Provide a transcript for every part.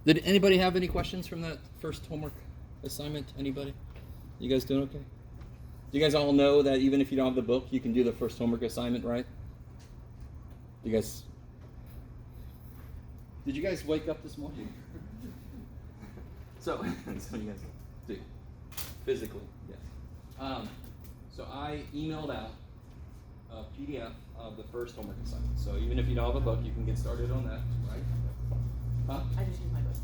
Did anybody have any questions from that first homework assignment? Anybody? You guys doing okay? Do you guys all know that even if you don't have the book, you can do the first homework assignment, right? You guys? Did you guys wake up this morning? So you guys do. Physically, yes. So I emailed out a PDF of the first homework assignment. So even if you don't have a book, you can get started on that, right? Huh? I just use my book.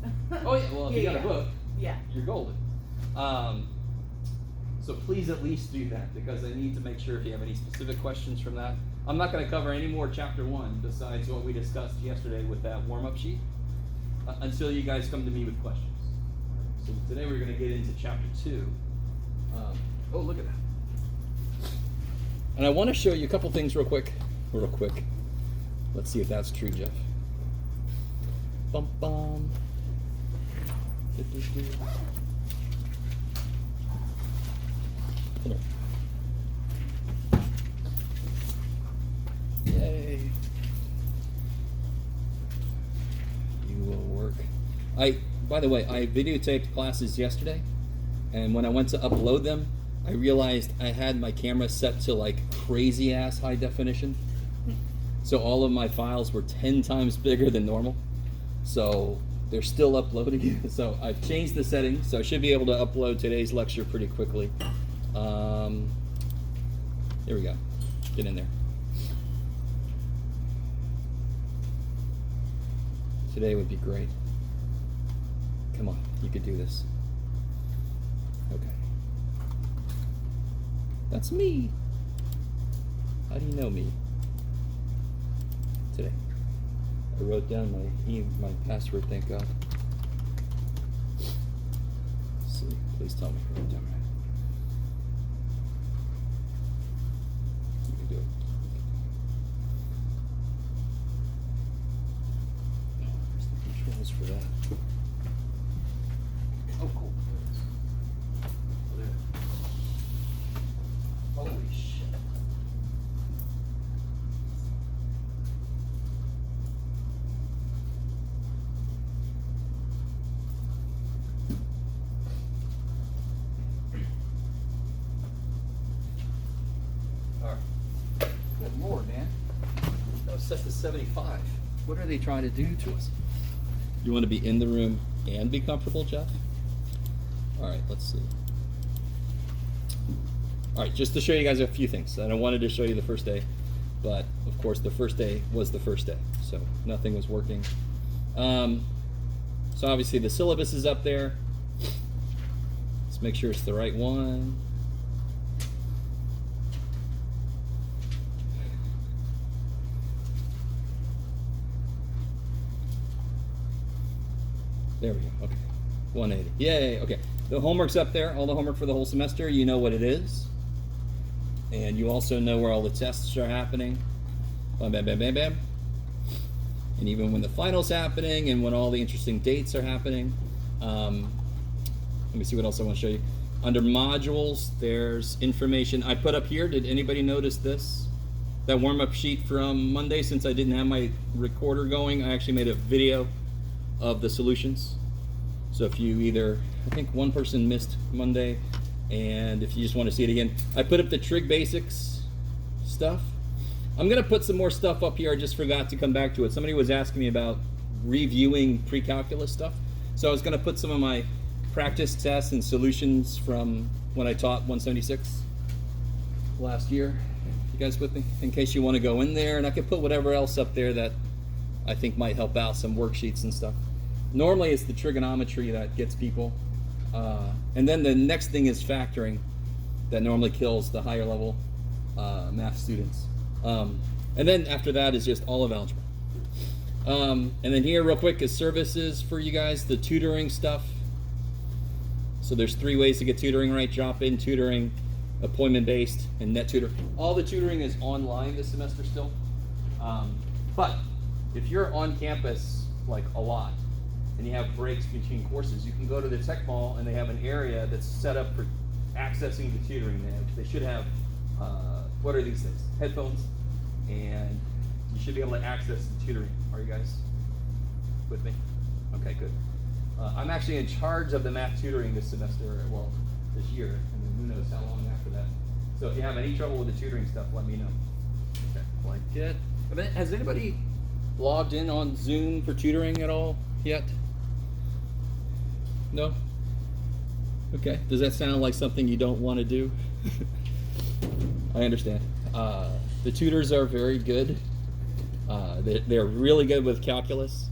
Oh yeah, well if you got a book, yeah, you're golden. So please at least do that, because I need to make sure if you have any specific questions from that. I'm not going to cover any more chapter 1 besides what we discussed yesterday with that warm-up sheet until you guys come to me with questions. So today we're going to get into chapter 2. Oh, look at that. And I want to show you a couple things real quick. Let's see if that's true, Jeff. Bum bum. Yay. You will work. By the way, I videotaped classes yesterday, and when I went to upload them, I realized I had my camera set to like crazy ass high definition. So all of my files were 10 times bigger than normal. So they're still uploading. So I've changed the settings, so I should be able to upload today's lecture pretty quickly. There we go. Get in there. Today would be great. Come on, you could do this. Okay. That's me. How do you know me? Today. I wrote down my password, thank God. Let's see, please tell me I wrote down right. You can do it. Oh, there's the controls for that. Oh, cool. There. Holy shit. Good Lord, man. That was set to 75. What are they trying to do to us? You want to be in the room and be comfortable, Jeff? All right, let's see. All right, just to show you guys a few things. And I wanted to show you the first day, but of course the first day was the first day, so nothing was working. So obviously the syllabus is up there. Let's make sure it's the right one. There we go, okay. 180, yay, okay. The homework's up there, all the homework for the whole semester, you know what it is. And you also know where all the tests are happening. Bam, bam, bam, bam, bam. And even when the final's happening and when all the interesting dates are happening. Let me see what else I want to show you. Under modules, there's information I put up here. Did anybody notice this? That warm-up sheet from Monday, since I didn't have my recorder going, I actually made a video of the solutions. So if you either, I think one person missed Monday, and if you just want to see it again, I put up the trig basics stuff. I'm going to put some more stuff up here. I just forgot to come back to it. Somebody was asking me about reviewing pre-calculus stuff. So I was going to put some of my practice tests and solutions from when I taught 176 last year. You guys with me? In case you want to go in there, and I could put whatever else up there that I think might help out, some worksheets and stuff. Normally it's the trigonometry that gets people. And then the next thing is factoring that normally kills the higher level math students. And then after that is just all of algebra. And then here real quick is services for you guys, the tutoring stuff. So there's 3 ways to get tutoring right: drop-in tutoring, appointment-based, and net tutor. All the tutoring is online this semester still. But if you're on campus like a lot and you have breaks between courses, you can go to the tech mall and they have an area that's set up for accessing the tutoring. They should have, what are these things? Headphones, and you should be able to access the tutoring. Are you guys with me? Okay, good. I'm actually in charge of the math tutoring this semester, well, this year, and then who knows how long after that. So if you have any trouble with the tutoring stuff, let me know. Okay, like it. Has anybody logged in on Zoom for tutoring at all yet? No? Okay. Does that sound like something you don't want to do? I understand. The tutors are very good. They're really good with calculus.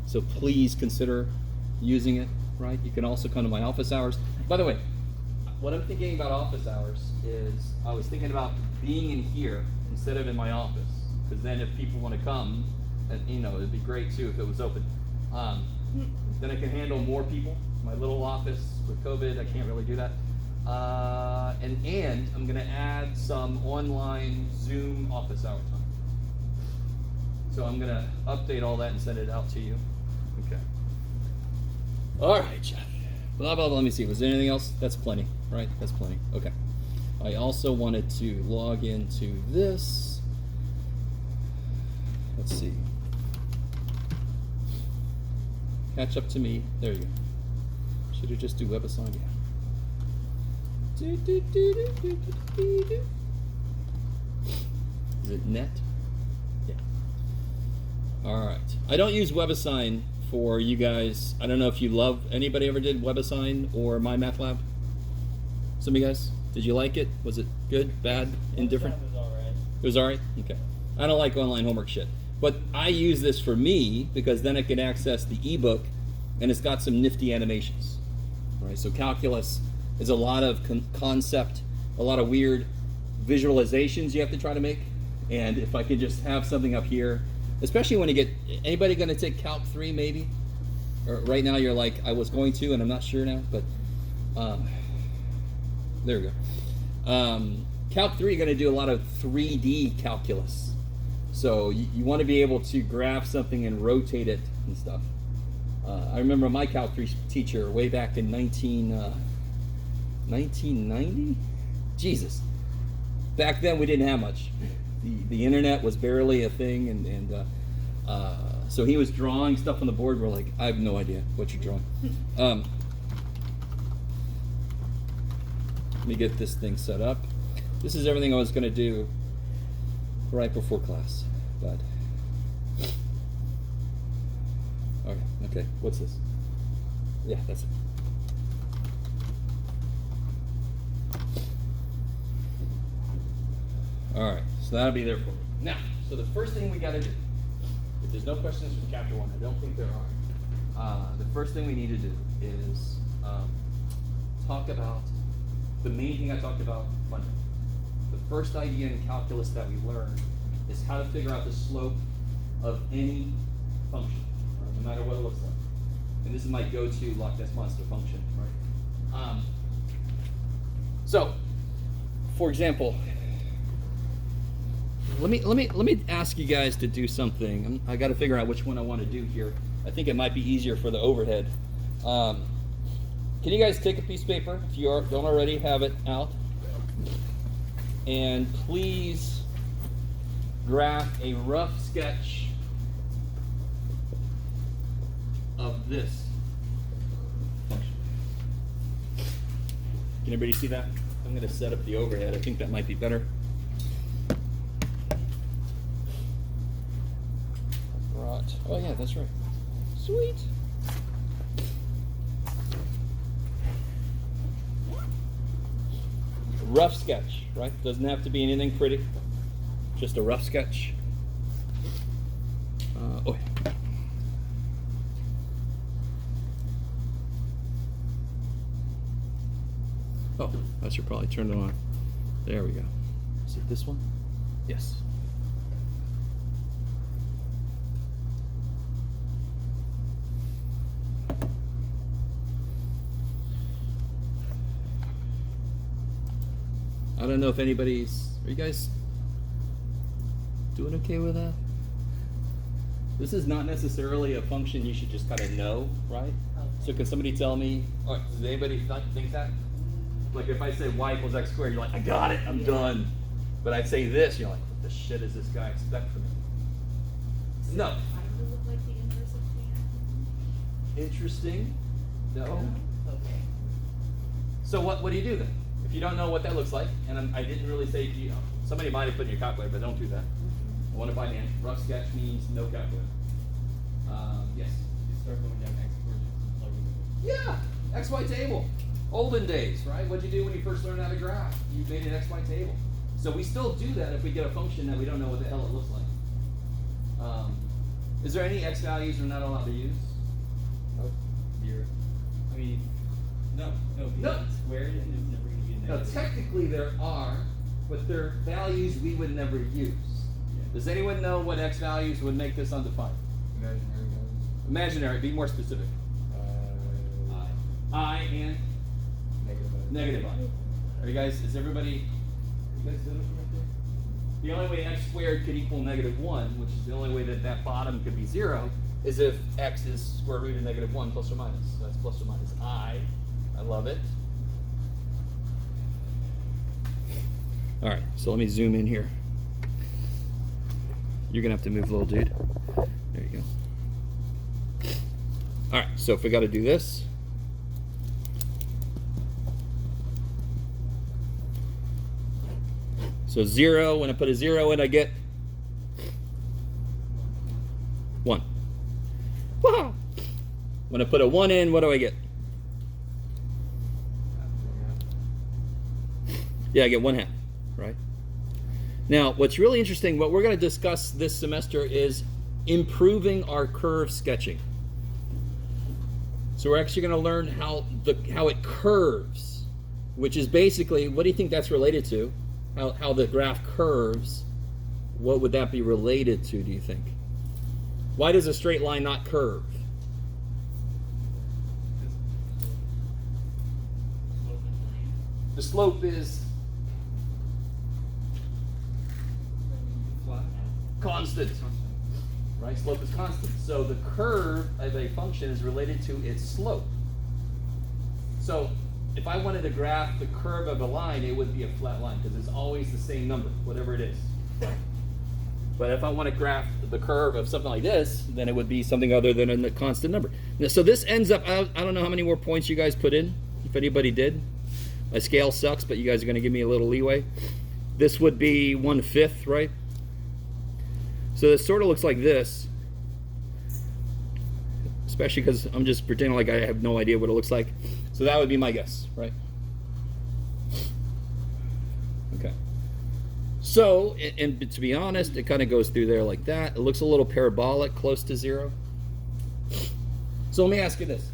So please consider using it, right? You can also come to my office hours. By the way, what I'm thinking about office hours is I was thinking about being in here instead of in my office. Because then if people want to come, and it'd be great too if it was open. Then I can handle more people. My little office with COVID, I can't really do that. And I'm going to add some online Zoom office hour time. So I'm going to update all that and send it out to you. Okay. All right, Jeff. Blah, blah, blah. Let me see. Was there anything else? That's plenty, right? That's plenty. Okay. I also wanted to log into this. Let's see. Catch up to me. There you go. Should have just do Webassign. Yeah. Is it net? Yeah. All right. I don't use Webassign for you guys. I don't know if you love, anybody ever did Webassign or MyMathLab? Some of you guys? Did you like it? Was it good, bad, indifferent? It was alright. It was alright? Okay. I don't like online homework shit. But I use this for me because then I can access the ebook and it's got some nifty animations. All right, so calculus is a lot of concept, a lot of weird visualizations you have to try to make. And if I could just have something up here, especially when you get, anybody going to take Calc 3 maybe? Or right now you're like, I was going to and I'm not sure now, but there we go. Calc 3, you're going to do a lot of 3D calculus. So you want to be able to graph something and rotate it and stuff. I remember my Calc 3 teacher way back in 1990? Jesus. Back then we didn't have much. The internet was barely a thing, and so he was drawing stuff on the board. We're like, I have no idea what you're drawing. Let me get this thing set up. This is everything I was going to do right before class, but okay, what's this? Yeah, that's it. All right, so that'll be there for me. Now, so the first thing we got to do, if there's no questions from chapter 1, I don't think there are. The first thing we need to do is talk about the main thing I talked about Monday. The first idea in calculus that we learned is how to figure out the slope of any function, right? No matter what it looks like. And this is my go-to Loch Ness Monster function, right? So, for example, let me ask you guys to do something. I got to figure out which one I want to do here. I think it might be easier for the overhead. Can you guys take a piece of paper if you don't already have it out? And please graph a rough sketch of this function. Can everybody see that? I'm going to set up the overhead. I think that might be better. Right. Oh yeah, that's right. Sweet. Rough sketch, right? Doesn't have to be anything pretty. Just a rough sketch. Oh, I should probably turn it on. There we go. Is it this one? Yes. I don't know if anybody's, are you guys doing okay with that? This is not necessarily a function you should just kind of know, right? So can somebody tell me, or does anybody think that? Like if I say y equals x squared, you're like, I got it, I'm done. But I say this, you're like, what the shit does this guy expect from me? No. Does it look like the inverse of tan? Interesting. No. Okay. So what do you do then? If you don't know what that looks like, and I didn't really say to you, somebody might have put in your calculator, but don't do that. I want it by hand. Rough sketch means no calculator. Yes? You start going down export and plugging it. Yeah, XY table. Olden days, right? What'd you do when you first learned how to graph? You made an XY table. So we still do that if we get a function that we don't know what the hell it looks like. Is there any x values we're not allowed to use? Nope. I mean, no, because it's squared and it's never going to be a No, negative. technically there are, but they're values we would never use. Yeah. Does anyone know what x values would make this undefined? Imaginary values. Imaginary, be more specific. I and Negative I. negative I. Are you guys, is everybody, you guys doing it right there? The only way x squared could equal -1, which is the only way that that bottom could be 0, is if x is square root of -1 plus or minus. So that's plus or minus I. I love it. All right, so let me zoom in here. You're gonna have to move, little dude. There you go. All right, so if we got to do this. So 0, when I put a 0 in, I get 1. Wow. When I put a 1 in, what do I get? Yeah, I get 1/2, right? Now, what's really interesting, what we're going to discuss this semester is improving our curve sketching. So we're actually going to learn how it curves, which is basically, what do you think that's related to? How the graph curves, what would that be related to, do you think? Why does a straight line not curve? The slope is constant, right? Slope is constant. So the curve of a function is related to its slope. So if I wanted to graph the curve of a line, it would be a flat line because it's always the same number, whatever it is. But if I want to graph the curve of something like this, then it would be something other than a constant number. Now, so this ends up, I don't know how many more points you guys put in, if anybody did. My scale sucks, but you guys are going to give me a little leeway. This would be 1/5, right? So this sort of looks like this, especially because I'm just pretending like I have no idea what it looks like. So that would be my guess, right? Okay. So, and to be honest, it kind of goes through there like that. It looks a little parabolic, close to 0. So let me ask you this.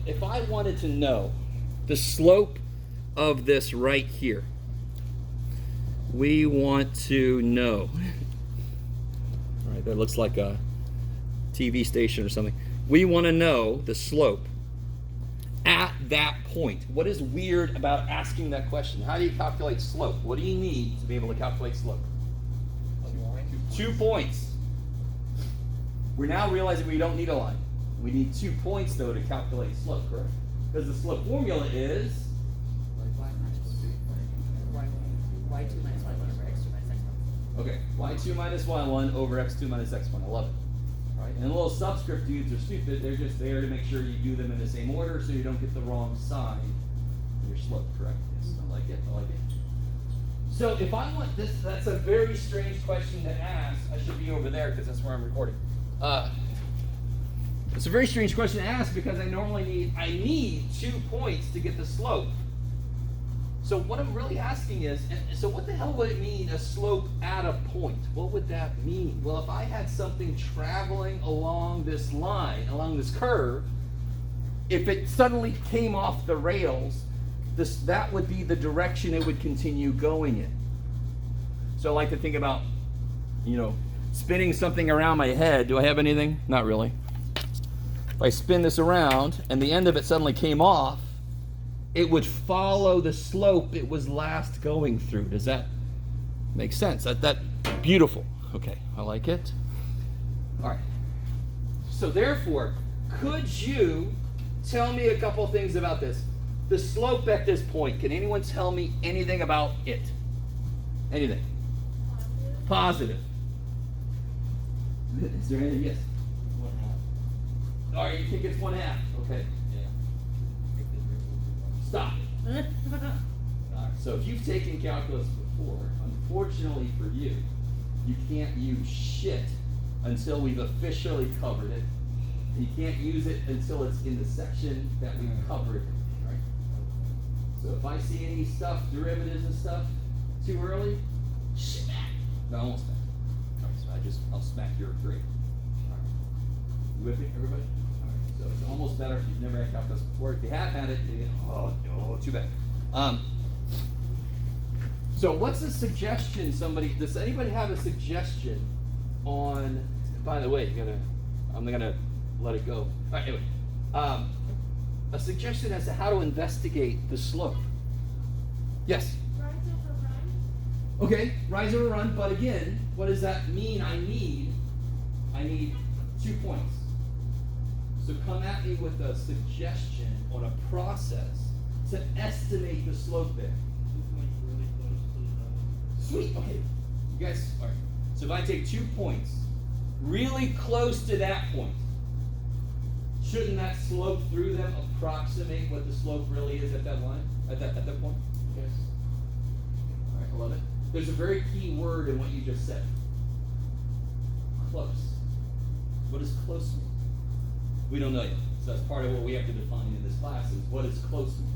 If I wanted to know the slope of this right here, we want to know. All right, that looks like a TV station or something. We want to know the slope at that point. What is weird about asking that question? How do you calculate slope? What do you need to be able to calculate slope? 2 points. We're now realizing we don't need a line. We need 2 points, though, to calculate slope, correct? Because the slope formula is y2 minus y1 over x2 minus x1. okay, y2 minus y1 over x2 minus x1. I love it. Right? And the little subscript dudes are stupid. They're just there to make sure you do them in the same order so you don't get the wrong side of your slope, correct? Yes, I like it. I like it. So if I want this, that's a very strange question to ask. I should be over there because that's where I'm recording. It's a very strange question to ask because I need 2 points to get the slope. So what I'm really asking is, so what the hell would it mean, a slope at a point? What would that mean? Well, if I had something traveling along this line, along this curve, if it suddenly came off the rails, that would be the direction it would continue going in. So I like to think about, spinning something around my head. Do I have anything? Not really. If I spin this around and the end of it suddenly came off, it would follow the slope it was last going through. Does that make sense? That beautiful. Okay, I like it. All right. So therefore, could you tell me a couple things about this? The slope at this point, can anyone tell me anything about it? Anything? Positive. Is there anything? Yes. All right, you think it's 1/2? Okay. Yeah. Stop. All right, so if you've taken calculus before, unfortunately for you, you can't use shit until we've officially covered it. You can't use it until it's in the section that we've covered. Right? So if I see any stuff, derivatives and stuff, too early, smack. No, I won't smack. All right, so I'll smack your grade. All right. You with me, everybody? All right. So it's almost better if you've never had calculus before. If you have had it, oh no, too bad. So what's a suggestion? Does anybody have a suggestion on? By the way, I'm gonna let it go. All right, anyway, a suggestion as to how to investigate the slope. Yes. Rise over run. Okay, rise over run, but again, what does that mean? I need 2 points. So come at me with a suggestion on a process to estimate the slope there. Really close to Sweet, okay. You guys, all right. So if I take 2 points, really close to that point, shouldn't that slope through them approximate what the slope really is at that line, at that point? Yes. All right, I love it. There's a very key word in what you just said. Close. What does close mean? We don't know yet. So that's part of what we have to define in this class is what does close mean,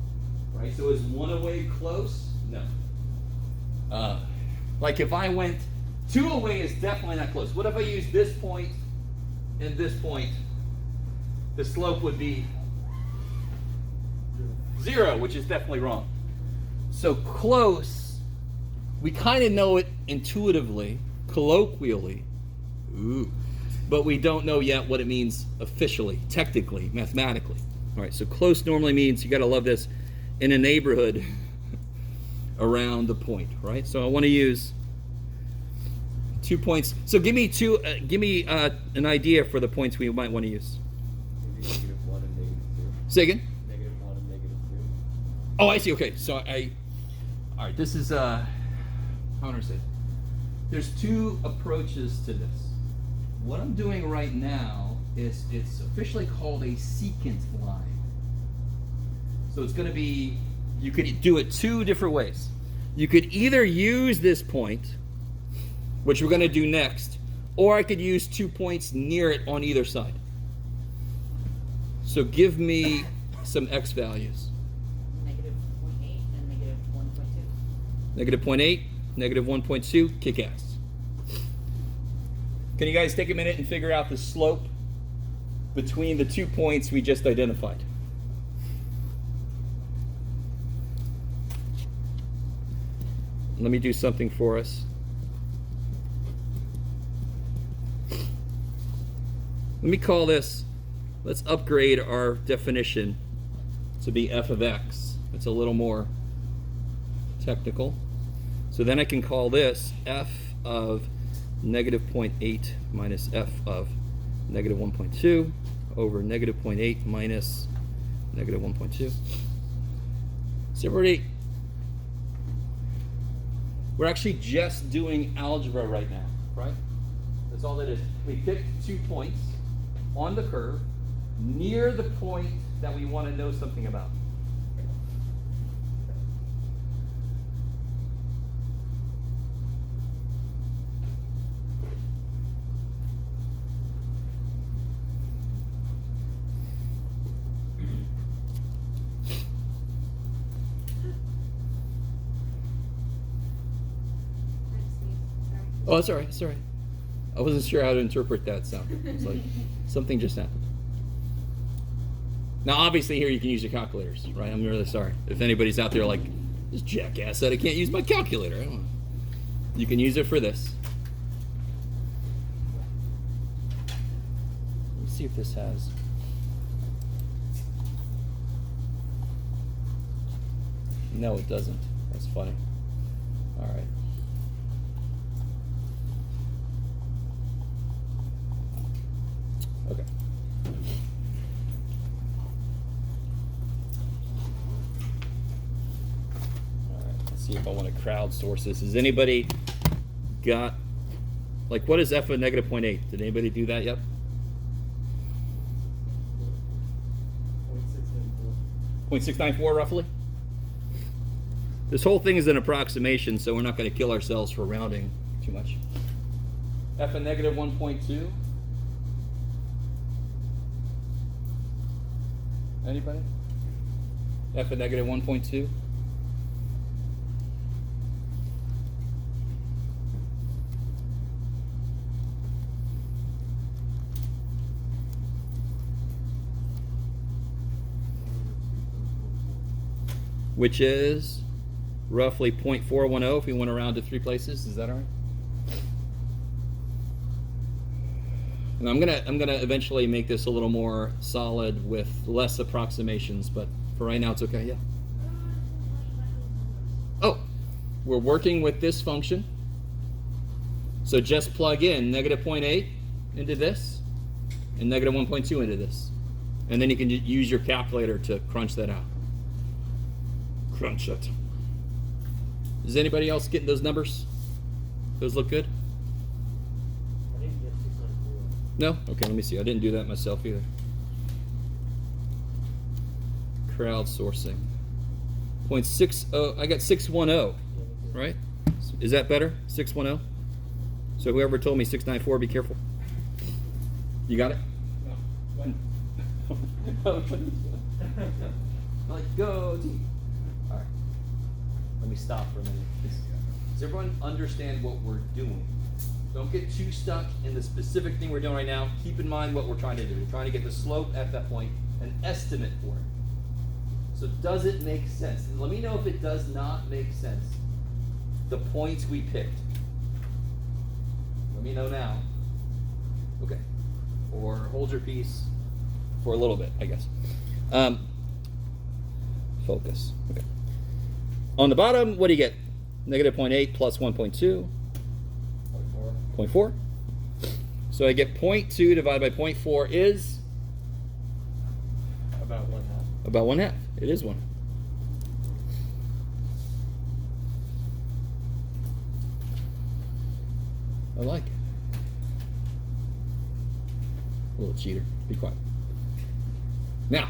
right? So is 1 away close? No. Like if I went 2 away is definitely not close. What if I use this point and this point? The slope would be 0, which is definitely wrong. So close, we kind of know it intuitively, colloquially, but we don't know yet what it means officially, technically, mathematically. All right, so close normally means, you got to love this, in a neighborhood around the point, right? So I want to use 2 points. So give me an idea for the points we might want to use. Maybe -1 and -2. Say again? -1 and -2. Oh, I see. Okay, so all right. This is how do I say? There's 2 approaches to this. What I'm doing right now is it's officially called a secant line. So it's going to be, you could do it 2 different ways. You could either use this point, which we're going to do next, or I could use 2 points near it on either side. So give me some x values. -0.8 and -1.2. -0.8, -1.2, kick ass. Can you guys take a minute and figure out the slope between the 2 points we just identified? Let me do something for us. Let me call this, let's upgrade our definition to be f of x. It's a little more technical. So then I can call this f of -0.8 minus f of -1.2 over -0.8 minus -1.2. Separate. We're actually just doing algebra right now, right? That's all that is. We picked 2 points on the curve near the point that we want to know something about. Oh, that's all right. That's all right. I wasn't sure how to interpret that sound. It's like something just happened. Now, obviously, here you can use your calculators, right? I'm really sorry. If anybody's out there like, this jackass said I can't use my calculator. I don't know. You can use it for this. Let's see if this has. No, it doesn't. That's funny. All right. Okay. All right, let's see if I want to crowdsource this. Has anybody got, like, what is f of -0.8? Did anybody do that yet? 0.694 roughly. This whole thing is an approximation, so we're not going to kill ourselves for rounding too much. F of negative 1.2. Anybody? F of negative 1.2. Which is roughly 0.410 if we went around to 3 places. Is that all right? And I'm gonna eventually make this a little more solid with less approximations, but for right now it's okay. Yeah. Oh, we're working with this function. So just plug in negative 0.8 into this and negative 1.2 into this. And then you can use your calculator to crunch that out. Crunch it. Is anybody else getting those numbers? Those look good? I didn't get 694. No? Okay, let me see. I didn't do that myself either. Crowdsourcing. 0.60. I got 610, right? Is that better? 610? So whoever told me 694, be careful. You got it? No. What? Like, go team. All right. Let me stop for a minute. Does everyone understand what we're doing? Don't get too stuck in the specific thing we're doing right now. Keep in mind what we're trying to do. We're trying to get the slope at that point, an estimate for it. So does it make sense? And let me know if it does not make sense. The points we picked. Let me know now. Okay. Or hold your peace for a little bit, I guess. Focus. Okay. On the bottom, what do you get? Negative 0.8 plus 1.2. 0.4. So I get 0.2 divided by 0.4 is? About 1/2. About 1/2. It is 1. I like it. A little cheater. Be quiet. Now,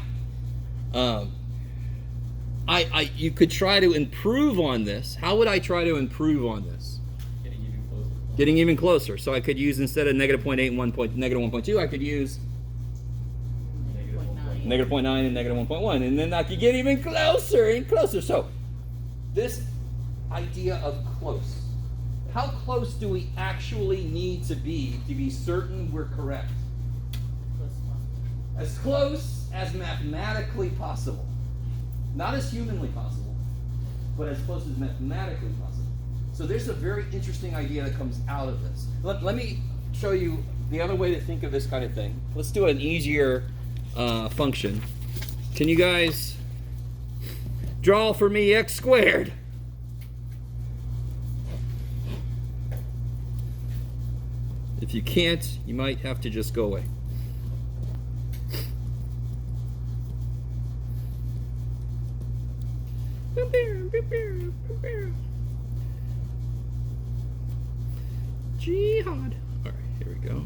you could try to improve on this. How would I try to improve on this? Getting even closer. Getting even closer. So I could use, instead of negative 0.8 and negative 1.2, I could use negative 0.9 and negative 1.1. And then I could get even closer and closer. So this idea of close. How close do we actually need to be certain we're correct? As close as mathematically possible. Not as humanly possible, but as close as mathematically possible. So there's a very interesting idea that comes out of this. Let me show you the other way to think of this kind of thing. Let's do an easier function. Can you guys draw for me x squared? If you can't, you might have to just go away. Jihad. All right, here we go. All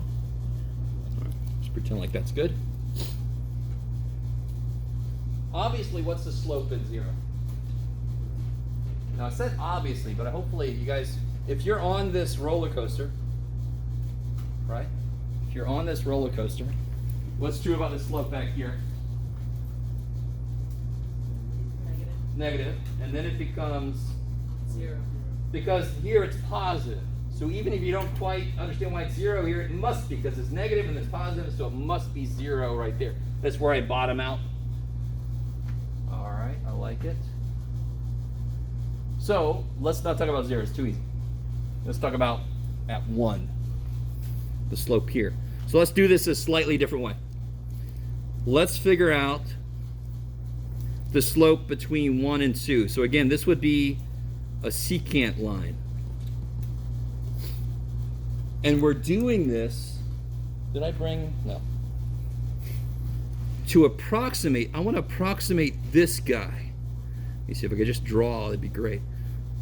right, just pretend like that's good. Obviously, what's the slope at 0? Now, I said obviously, but hopefully you guys, if you're on this roller coaster, right? If you're on this roller coaster, what's true about the slope back here? Negative, and then it becomes 0. because here it's positive. So even if you don't quite understand why it's 0 here, it must be because it's negative and it's positive, so it must be 0 right there. That's where I bottom out. All right, I like it. So let's not talk about 0, it's too easy. Let's talk about at 1, the slope here. So let's do this a slightly different way. Let's figure out the slope between 1 and 2. So again, this would be a secant line. And we're doing this, did I bring, no. To approximate, I want to approximate this guy. Let me see if I could just draw, that'd be great.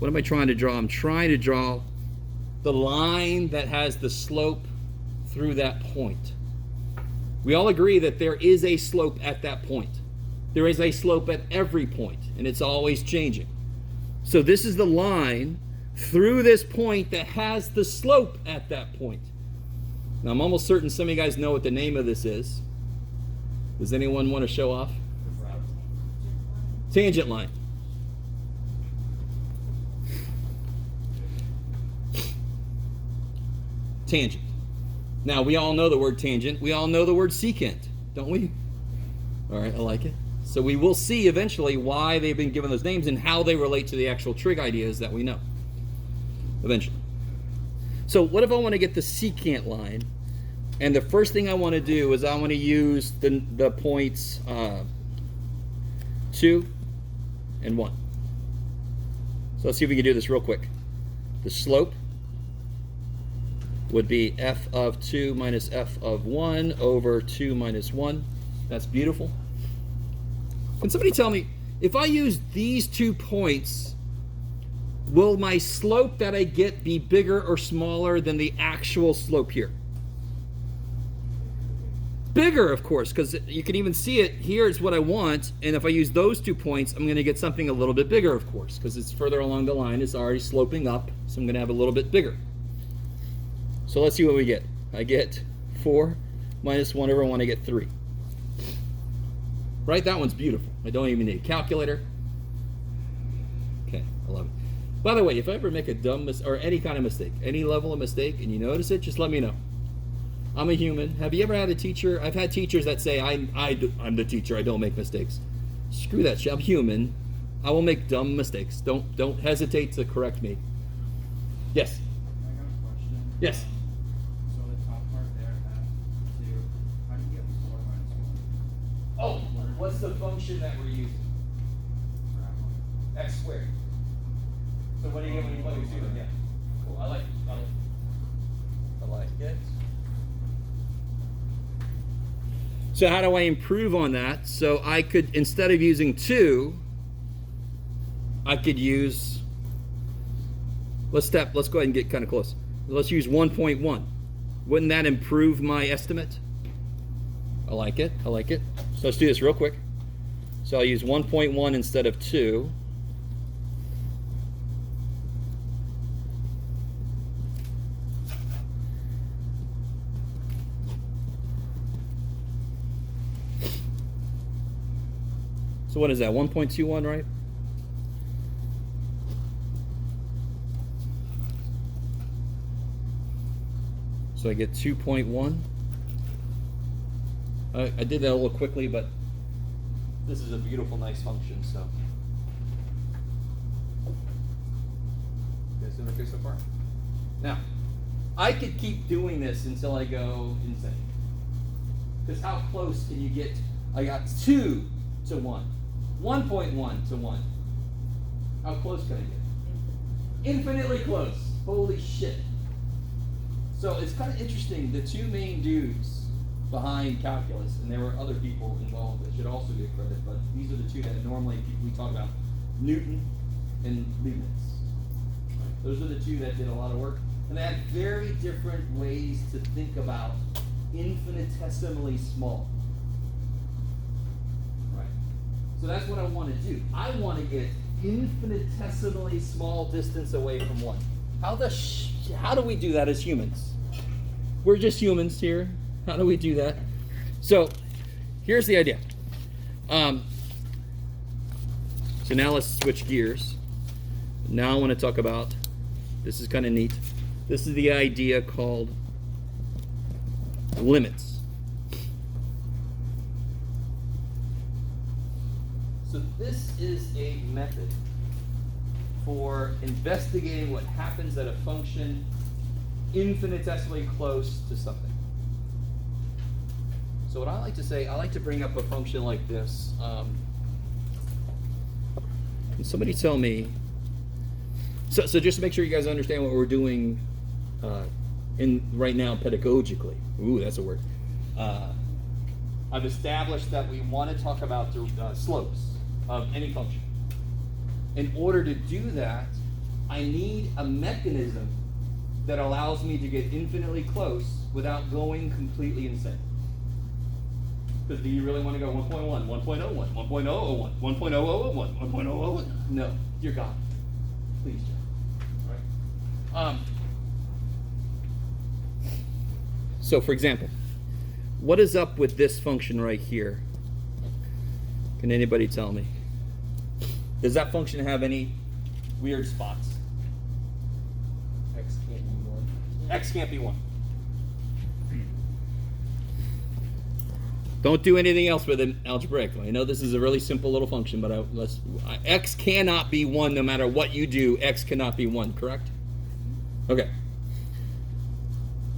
What am I trying to draw? I'm trying to draw the line that has the slope through that point. We all agree that there is a slope at that point. There is a slope at every point, and it's always changing. So this is the line through this point that has the slope at that point. Now, I'm almost certain some of you guys know what the name of this is. Does anyone want to show off? Tangent line. Tangent. Now, we all know the word tangent. We all know the word secant, don't we? All right, I like it. So we will see eventually why they've been given those names and how they relate to the actual trig ideas that we know. Eventually. So what if I want to get the secant line? And the first thing I want to do is I want to use the points 2 and 1. So let's see if we can do this real quick. The slope would be f of 2 minus f of 1 over 2 minus 1. That's beautiful. Can somebody tell me, if I use these 2 points, will my slope that I get be bigger or smaller than the actual slope here? Bigger, of course, because you can even see it. Here is what I want, and if I use those 2 points, I'm going to get something a little bit bigger, of course, because it's further along the line. It's already sloping up, so I'm going to have a little bit bigger. So let's see what we get. I get 4 minus 1 over 1, I get 3. Right? That one's beautiful. I don't even need a calculator. Okay, I love it. By the way, if I ever make a dumb mistake, or any kind of mistake, any level of mistake, and you notice it, just let me know. I'm a human. Have you ever had a teacher? I've had teachers that say, I'm the teacher, I don't make mistakes. Screw that shit. I'm human. I will make dumb mistakes. Don't hesitate to correct me. Yes? I got a question. Yes? So the top part there, F2, how do you get 4 minus 1? Oh, what's the function that we're using? For F1? X squared. So what do you get when you plug these two together? Cool. I like it. I like it. So how do I improve on that? So I could, instead of using 2, I could use, let's go ahead and get kind of close. Let's use 1.1. Wouldn't that improve my estimate? I like it. I like it. So let's do this real quick. So I'll use 1.1 instead of 2. So what is that, 1.21, right? So I get 2.1. I did that a little quickly, but this is a beautiful, nice function, so. You guys doing okay so far? Now, I could keep doing this until I go insane. Because how close can you get? I got 2 to 1. 1.1 to 1. How close can I get? Infinitely close. Holy shit. So it's kind of interesting. The 2 main dudes behind calculus, and there were other people involved that should also get credit, but these are the 2 that normally we talk about, Newton and Leibniz. Right? Those are the 2 that did a lot of work. And they had very different ways to think about infinitesimally small. So that's what I want to do. I want to get infinitesimally small distance away from 1. How do we do that as humans? We're just humans here. How do we do that? So here's the idea. So now let's switch gears. Now I want to talk about, this is kind of neat. This is the idea called limits. So this is a method for investigating what happens at a function infinitesimally close to something. So what I like to say, I like to bring up a function like this. Can somebody tell me, so just to make sure you guys understand what we're doing right now pedagogically. Ooh, that's a word. I've established that we want to talk about the slopes of any function. In order to do that, I need a mechanism that allows me to get infinitely close without going completely insane. Because do you really want to go 1.1, 1.01, 1.001, 1.0001, 1.001? No, dear God. Please, Jeff. All right. So, for example, what is up with this function right here? Can anybody tell me? Does that function have any weird spots? X can't be 1. X can't be 1. Don't do anything else with it algebraically. I know this is a really simple little function, but X cannot be 1 no matter what you do. X cannot be 1, correct? Okay.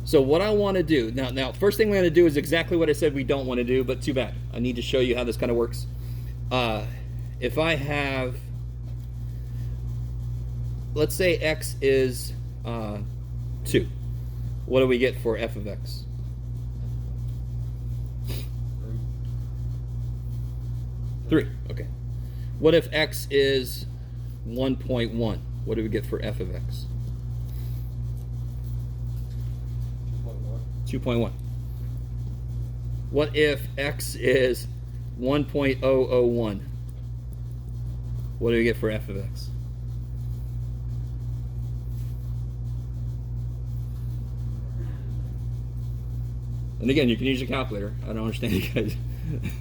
So what I want to do, now first thing we're going to do is exactly what I said we don't want to do, but too bad. I need to show you how this kind of works. If I have, let's say X is 2. What do we get for f of X? 3. Okay. What if X is 1.1? What do we get for f of X? 2.1. What if X is 1.001? What do we get for f of X? And again, you can use your calculator. I don't understand you guys.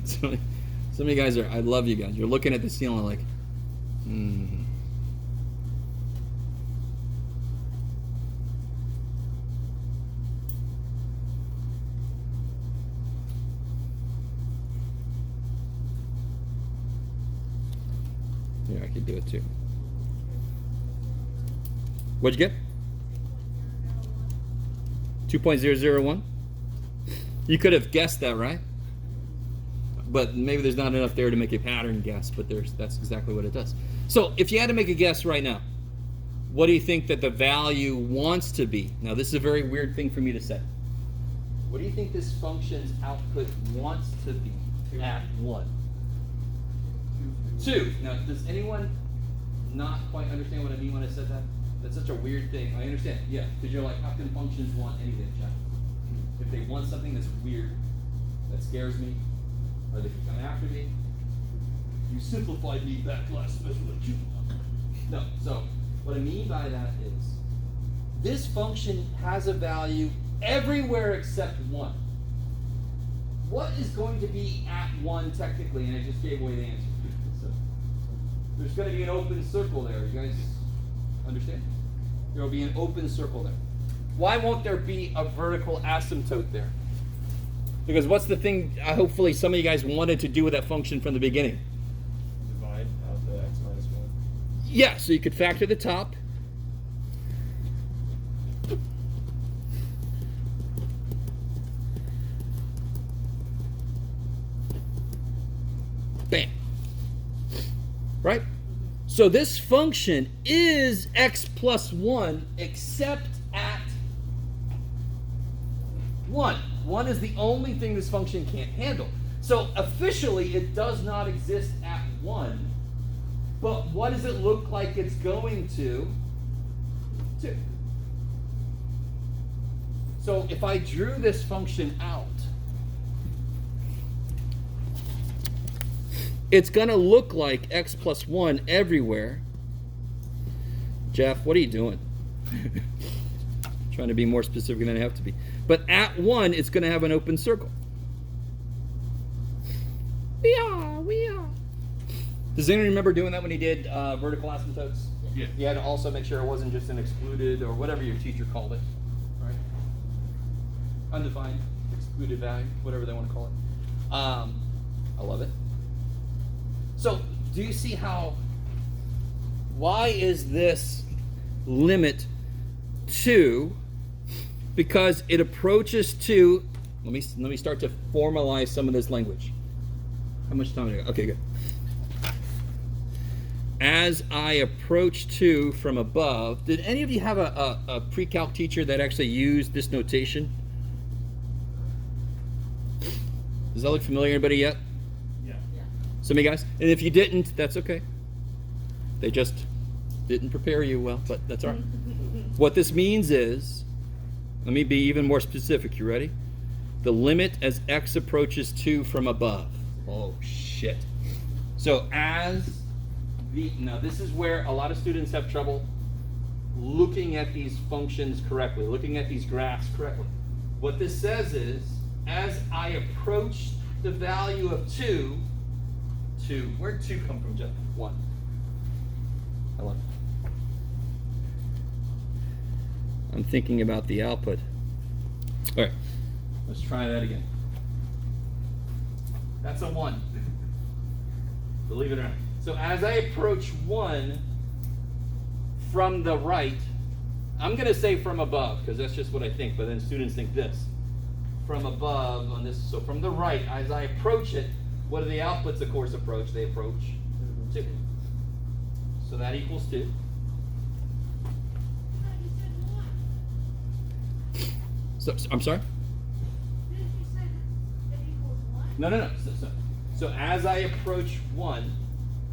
Some of you guys are, I love you guys. You're looking at the ceiling like, Yeah, I could do it too. What'd you get? 2.001? You could have guessed that, right? But maybe there's not enough there to make a pattern guess, but that's exactly what it does. So if you had to make a guess right now, what do you think that the value wants to be? Now this is a very weird thing for me to say. What do you think this function's output wants to be at 1? 2. Now does anyone not quite understand what I mean when I said that? That's such a weird thing. I understand, yeah, because you're like, how can functions want anything, Jeff? If they want something that's weird, that scares me, or they can come after me, you simplified me back last semester. No, so what I mean by that is, this function has a value everywhere except 1. What is going to be at 1 technically? And I just gave away the answer. So there's going to be an open circle there. You guys understand? There will be an open circle there. Why won't there be a vertical asymptote there? Because what's the thing hopefully some of you guys wanted to do with that function from the beginning? Divide out the x minus 1. Yeah, so you could factor the top. Bam. Right? So this function is x plus 1 except at 1. 1 is the only thing this function can't handle. So officially it does not exist at 1. But what does it look like it's going to? 2. So if I drew this function out, it's going to look like x plus 1 everywhere. Jeff, what are you doing? Trying to be more specific than I have to be. But at 1, it's going to have an open circle. We are. Does anyone remember doing that when he did vertical asymptotes? Yeah. You had to also make sure it wasn't just an excluded or whatever your teacher called it. Right? Undefined, excluded value, whatever they want to call it. I love it. So, do you see how, why is this limit 2? Because it approaches 2, let me start to formalize some of this language. How much time do I got? Okay, good. As I approach 2 from above, did any of you have a pre-calc teacher that actually used this notation? Does that look familiar to anybody yet? Yeah. Some of you guys? And if you didn't, that's okay. They just didn't prepare you well, but that's all right. What this means is, let me be even more specific. You ready? The limit as x approaches 2 from above. Oh, shit. So now this is where a lot of students have trouble looking at these functions correctly, looking at these graphs correctly. What this says is, as I approach the value of 2, where'd 2 come from, Jeff? 1. I love it. I'm thinking about the output. All right, let's try that again. That's a 1. Believe it or not. So as I approach 1 from the right, I'm going to say from above, because that's just what I think, but then students think this. From above on this, so from the right, as I approach it, what do the outputs, of course, approach? They approach 2. So that equals 2. You said one. So, I'm sorry? Didn't you say that equals one? No. So as I approach 1,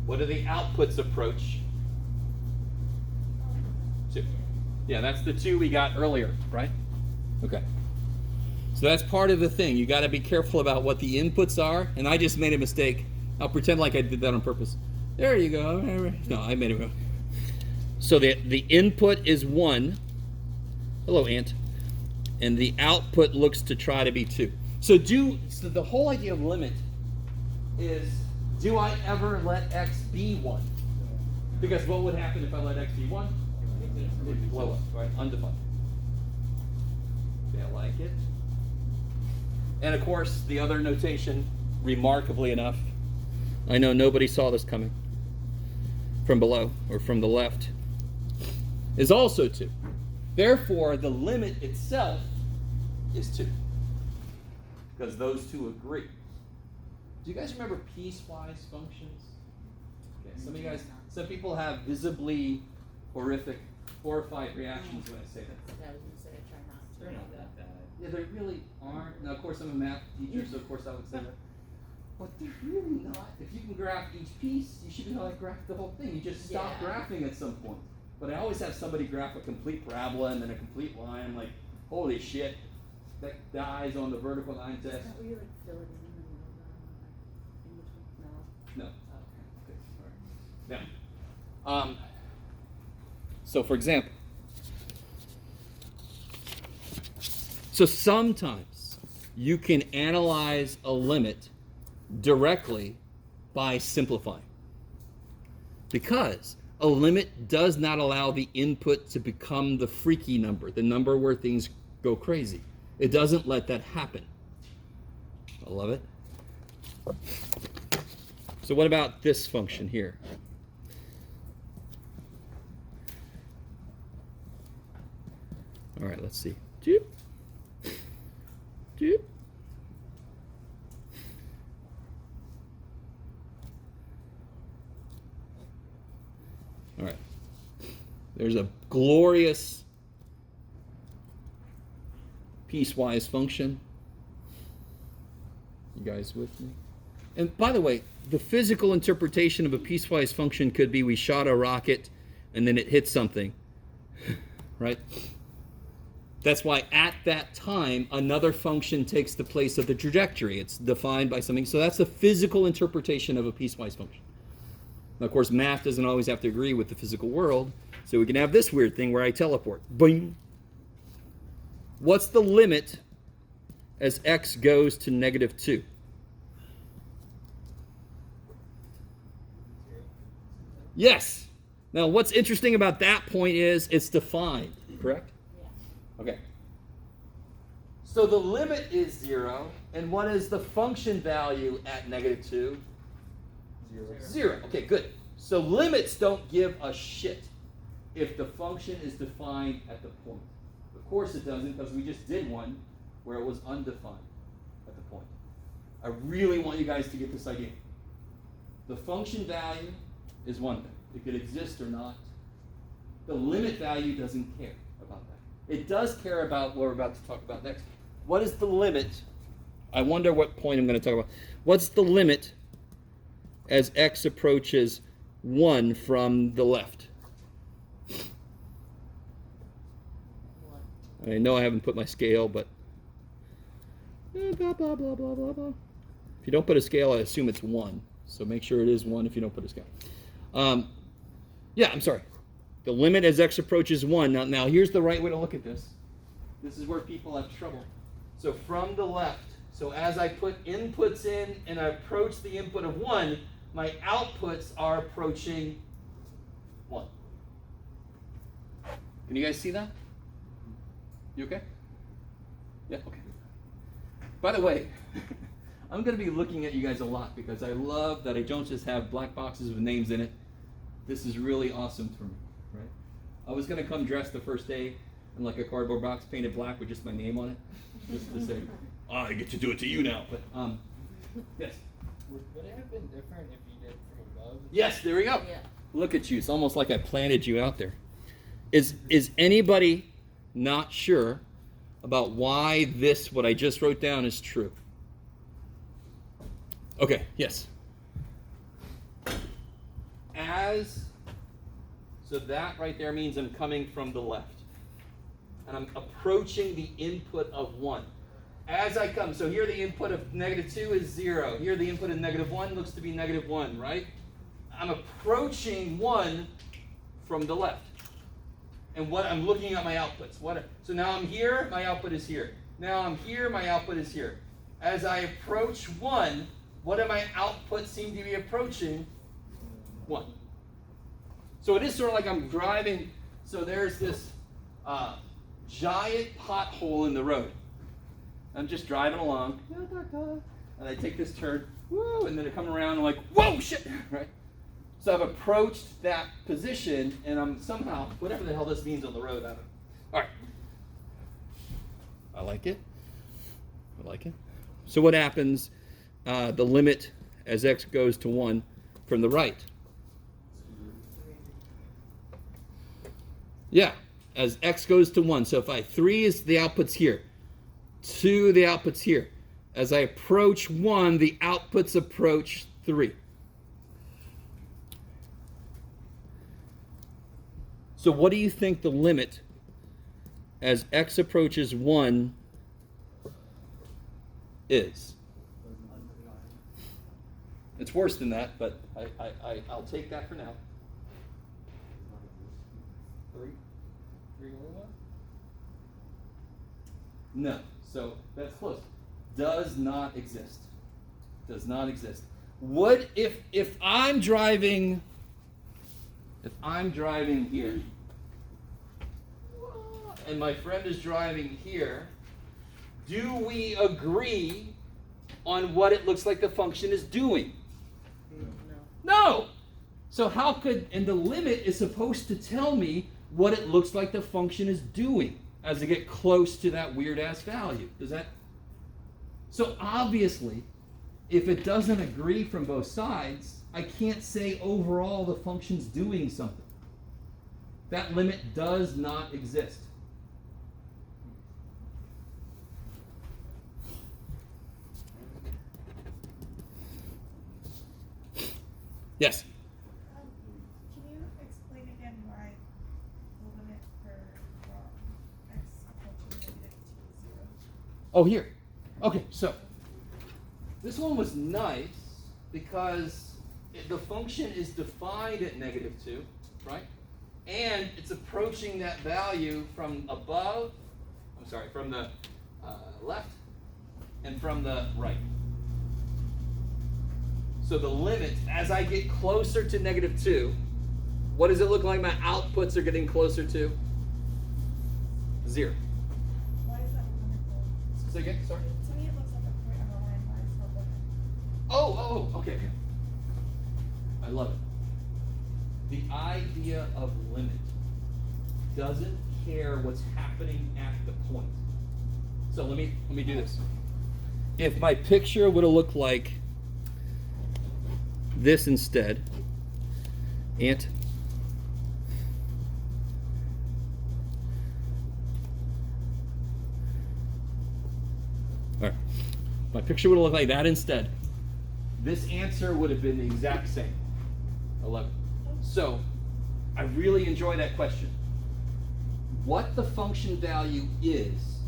what do the outputs approach? 2. Yeah, that's the 2 we got earlier, right? Okay. So that's part of the thing. You got to be careful about what the inputs are. And I just made a mistake. I'll pretend like I did that on purpose. There you go. No, I made it wrong. So the input is 1. Hello, Ant. And the output looks to try to be 2. So the whole idea of limit is, do I ever let x be 1? Because what would happen if I let x be 1? It'd blow up, right? Undefined. Okay, I like it. And of course, the other notation, remarkably enough, I know nobody saw this coming from below or from the left, is also 2. Therefore, the limit itself is 2. Because those two agree. Do you guys remember piecewise functions? Okay, some people have visibly horrific, horrified reactions when I say that. Yeah, I was gonna say, I try not to. They're not that bad. Yeah, they really aren't. Now, of course, I'm a math teacher, so of course I would say that. But they're really not. If you can graph each piece, you should be able to graph the whole thing. You just stop graphing at some point. But I always have somebody graph a complete parabola and then a complete line. I'm like, holy shit, that dies on the vertical line test. Is that where you like fill it in the middle of in between? No. No. Okay. Okay, all right. Now, so for example, so sometimes you can analyze a limit directly by simplifying, because a limit does not allow the input to become the freaky number, the number where things go crazy. It doesn't let that happen. I love it. So what about this function here? All right, let's see. Doop. Doop. All right. There's a glorious piecewise function. You guys with me? And by the way, the physical interpretation of a piecewise function could be we shot a rocket and then it hit something, right? That's why at that time, another function takes the place of the trajectory. It's defined by something. So that's the physical interpretation of a piecewise function. Now, of course, math doesn't always have to agree with the physical world. So we can have this weird thing where I teleport. Boing. What's the limit as x goes to -2? Yes. Now, what's interesting about that point is it's defined, correct? Yeah. Okay. So the limit is 0, and what is the function value at -2? 0. Okay, good. So limits don't give a shit if the function is defined at the point. Of course it doesn't, because we just did one where it was undefined at the point. I really want you guys to get this idea. The function value is one thing. It could exist or not. The limit value doesn't care about that. It does care about what we're about to talk about next. What is the limit? I wonder what point I'm going to talk about. What's the limit as x approaches 1 from the left? I know I haven't put my scale, but blah, blah, blah, blah, blah, blah. If you don't put a scale, I assume it's 1. So make sure it is 1 if you don't put a scale. Yeah, I'm sorry. The limit as x approaches 1. Now here's the right way to look at this. This is where people have trouble. So from the left, so as I put inputs in and I approach the input of 1, my outputs are approaching 1. Can you guys see that? You okay? Yeah, okay. By the way, I'm going to be looking at you guys a lot because I love that I don't just have black boxes with names in it. This is really awesome for me, right? I was going to come dressed the first day in like a cardboard box painted black with just my name on it, just to say, oh, I get to do it to you now. But yes. Would it have been different if you did from above? Yes, there we go. Yeah. Look at you. It's almost like I planted you out there. Is anybody not sure about why this, what I just wrote down, is true? Okay, yes. So that right there means I'm coming from the left. And I'm approaching the input of 1. As I come, so here the input of -2 is 0. Here the input of -1 looks to be -1, right? I'm approaching 1 from the left. And what I'm looking at my outputs. So now I'm here, my output is here. Now I'm here, my output is here. As I approach 1, what do my outputs seem to be approaching? 1. So it is sort of like I'm driving. So there's this giant pothole in the road. I'm just driving along, and I take this turn, woo, and then I come around and I'm like, whoa, shit, right? So I've approached that position, and I'm somehow, whatever the hell this means on the road, I don't know. All right. I like it. I like it. So what happens, the limit as x goes to 1 from the right? Yeah, as x goes to 1. So if 3 is the output's here, 2 the output's here. As I approach 1, the outputs approach 3. So what do you think the limit as x approaches 1 is? It's worse than that, but I'll take that for now. 3 over 1? No. So that's close. Does not exist. Does not exist. What if I'm driving here and my friend is driving here, do we agree on what it looks like the function is doing? No. So how could, and the limit is supposed to tell me what it looks like the function is doing as I get close to that weird ass value. Does that? So obviously, if it doesn't agree from both sides, I can't say overall the function's doing something. That limit does not exist. Yes? Can you explain again why the limit for x approaching -2 is 0? Oh, here. Okay, so this one was nice because the function is defined at -2, right? And it's approaching that value from above, from the left and from the right. So the limit, as I get closer to -2, what does it look like my outputs are getting closer to? 0. Why is that wonderful? Say again, sorry. To me, it looks like a point on a line. Why is the limit? Oh, okay. I love it. The idea of limit doesn't care what's happening at the point. So let me do this. If my picture would have looked like this instead, ant. All right. My picture would have looked like that instead. This answer would have been the exact same. 11. So, I really enjoy that question. What the function value is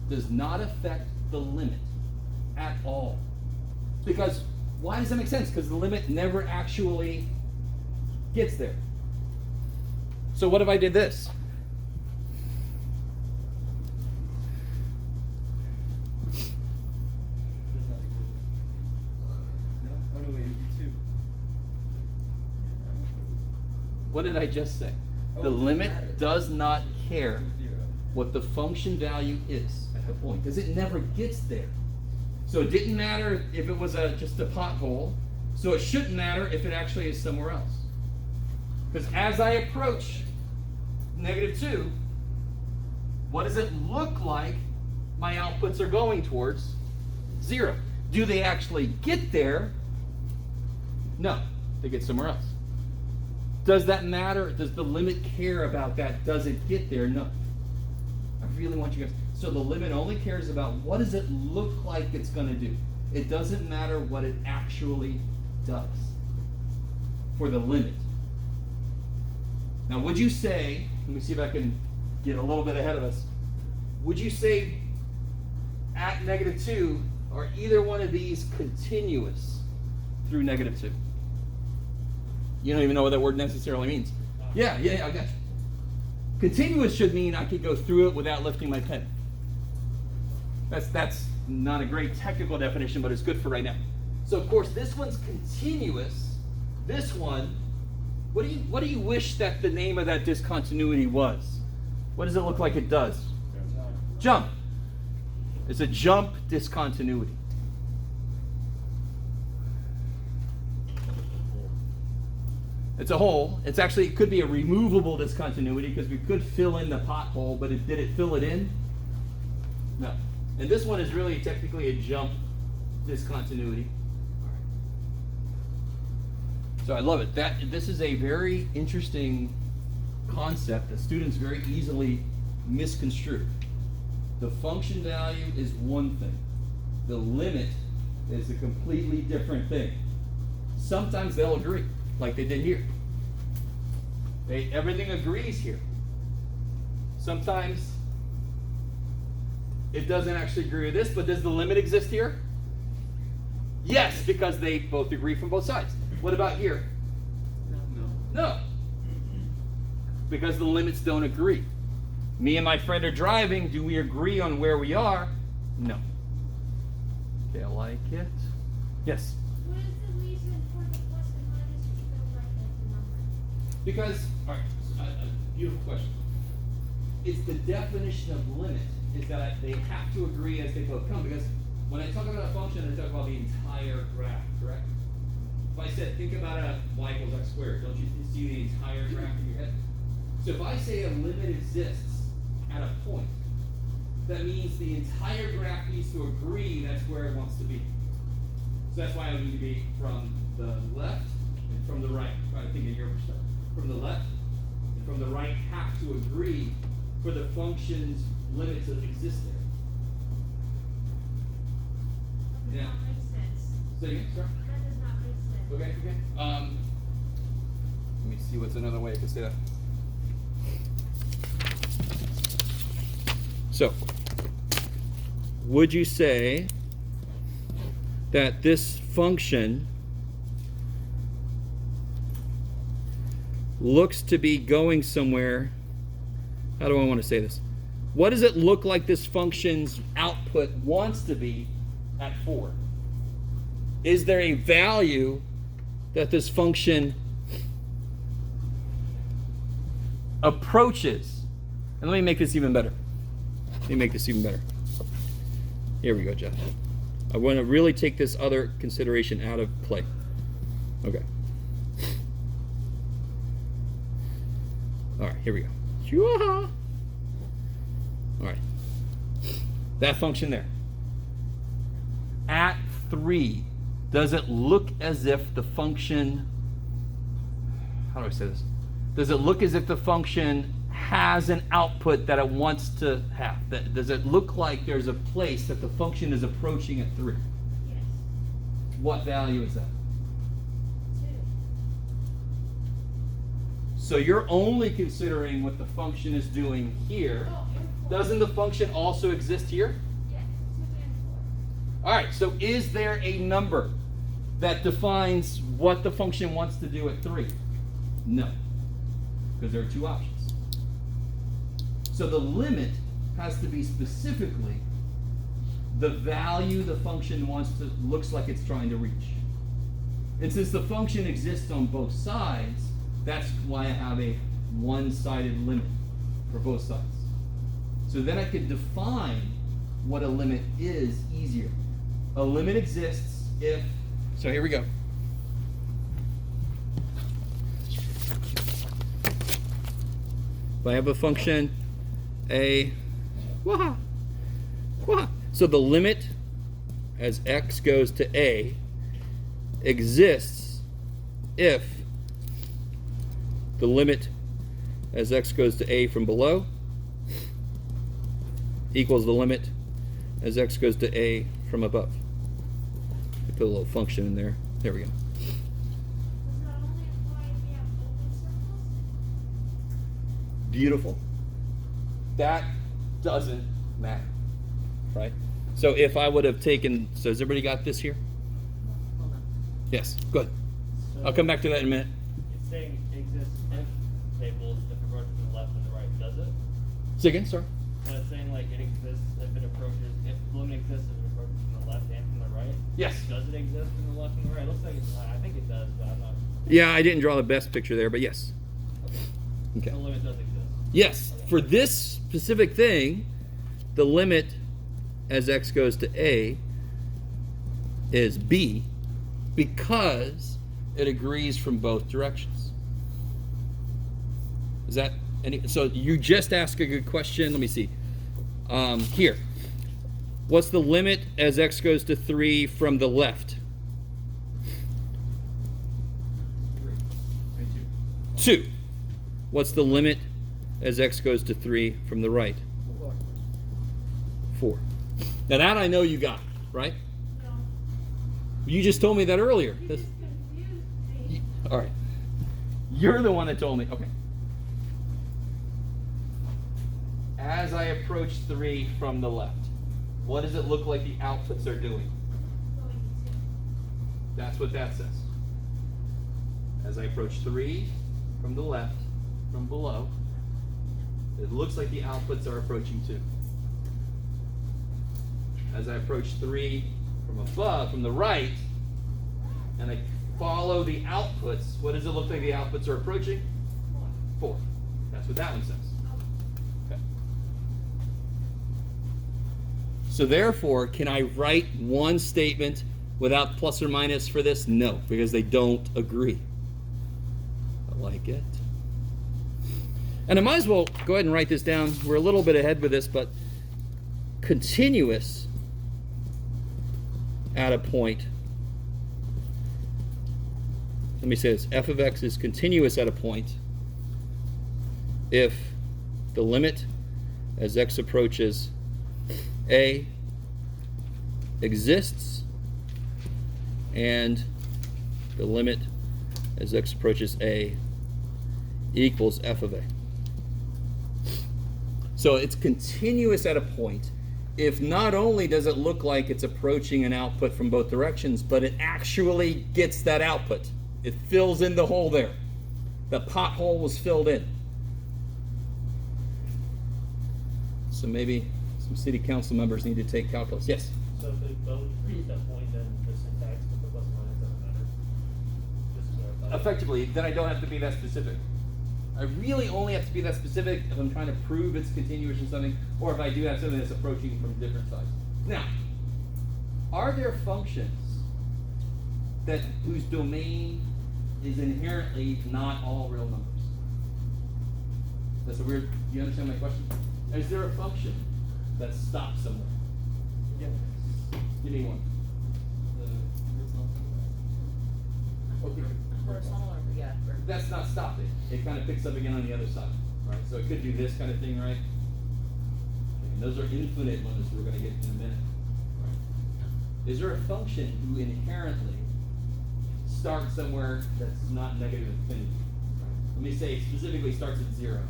does not affect the limit. at all. Because why does that make sense? Because the limit never actually gets there. So what if I did this? Does not equal. No? Oh no, wait, it'd be 2. What did I just say? Oh, The it doesn't limit matter. does not care 0. what the function value is at the point, because it never gets there. So it didn't matter if it was just a pothole, so it shouldn't matter if it actually is somewhere else. Because as I approach -2, what does it look like my outputs are going towards? 0. Do they actually get there? No, they get somewhere else. Does that matter? Does the limit care about that? Does it get there? No. I really want you guys. So the limit only cares about what does it look like it's going to do. It doesn't matter what it actually does for the limit. Now, would you say, let me see if I can get a little bit ahead of us. Would you say at -2 are either one of these continuous through -2? You don't even know what that word necessarily means. Yeah, I got you. Continuous should mean I could go through it without lifting my pen. That's not a great technical definition, but it's good for right now. So of course this one's continuous. This one, what do you wish that the name of that discontinuity was? What does it look like it does? Jump. It's a jump discontinuity. It's a hole. It's actually, it could be a removable discontinuity because we could fill in the pothole, but did it fill it in? No. And this one is really technically a jump discontinuity. So I love it. This is a very interesting concept that students very easily misconstrue. The function value is one thing. The limit is a completely different thing. Sometimes they'll agree, like they did here. Everything agrees here. Sometimes it doesn't actually agree with this, but does the limit exist here? Yes, because they both agree from both sides. What about here? No. Because the limits don't agree. Me and my friend are driving. Do we agree on where we are? No. Okay, I like it. Yes? What is the reason for the plus and minus to go right at the number? Because, all right, a beautiful question. It's the definition of limit is that they have to agree as they both come. Because when I talk about a function, I talk about the entire graph, correct? If I said, think about a y equals x squared, don't you see the entire graph in your head? So if I say a limit exists at a point, that means the entire graph needs to agree that's where it wants to be. So that's why I need to be from the left and from the right. Try to think in your perspective. From the left and from the right have to agree for the function's limit to exist there. That does Yeah. not make sense. So again, sorry? That does not make sense. Okay. Let me see what's another way I could say that. So, would you say that this function looks to be going somewhere? How do I want to say this? What does it look like this function's output wants to be at 4? Is there a value that this function approaches? And let me make this even better. Here we go, Jeff. I want to really take this other consideration out of play. Okay. All right, here we go. All right. That function there. At 3, does it look as if the function, how do I say this? Does it look as if the function has an output that it wants to have? Does it look like there's a place that the function is approaching at 3? Yes. What value is that? 2. So you're only considering what the function is doing here. Oh, and 4. Doesn't the function also exist here? Yes, 2 and 4. All right, so is there a number that defines what the function wants to do at 3? No, because there are two options. So the limit has to be specifically the value the function looks like it's trying to reach. And since the function exists on both sides, that's why I have a one-sided limit for both sides. So then I could define what a limit is easier. A limit exists if, so here we go. If I have a function a, so the limit as x goes to a exists if the limit as x goes to a from below equals the limit as x goes to a from above. Put a little function in there. There we go. Does that only apply if you have open circles? Beautiful. That doesn't matter, right? So if I would have taken, so has everybody got this here? Hold on. Yes, good. So I'll come back to that in a minute. It's saying exists if tables, if it goes to the left and the right, does it? Say again, sorry. So it's saying like it exists if it approaches, if the limit exists if it approaches from the left and from the right? Yes. Does it exist from the left and the right? It looks like it's, I think it does, but I'm not. Yeah, I didn't draw the best picture there, but yes. Okay. The limit does exist. Yes, for this specific thing, the limit as x goes to a is b because it agrees from both directions. Is that any? So you just asked a good question. Let me see. Here, what's the limit as x goes to 3 from the left? 2. What's the limit as x goes to 3 from the right? 4. Now that I know you got, right? No. You just told me that earlier. You That's- just confused me. all right. You're the one that told me. Okay. As I approach 3 from the left, what does it look like the outputs are doing? Going to. That's what that says. As I approach 3 from the left, from below, it looks like the outputs are approaching 2. As I approach 3 from above, from the right, and I follow the outputs, what does it look like the outputs are approaching? 4. That's what that one says. Okay. So therefore, can I write one statement without plus or minus for this? No, because they don't agree. I like it. And I might as well go ahead and write this down. We're a little bit ahead with this, but continuous at a point. Let me say this. F of x is continuous at a point if the limit as x approaches a exists and the limit as x approaches a equals f of a. So it's continuous at a point if not only does it look like it's approaching an output from both directions, but it actually gets that output. It fills in the hole there. The pothole was filled in. So maybe some city council members need to take calculus. Yes? So if they both reach that point, then the syntax with the plus and minus doesn't matter. Just to clarify. Effectively, then I don't have to be that specific. I really only have to be that specific if I'm trying to prove it's continuous or something, or if I do have something that's approaching from different sides. Now, are there functions that whose domain is inherently not all real numbers? That's a weird. You understand my question? Is there a function that stops somewhere? Yeah. Give me one. Okay. Horizontal or, yeah, or- That's not stopping. It kind of picks up again on the other side, right? So it could do this kind of thing, right? And those are infinite limits we're going to get in a minute. Right? Is there a function who inherently starts somewhere that's not negative infinity? Let me say it specifically starts at 0.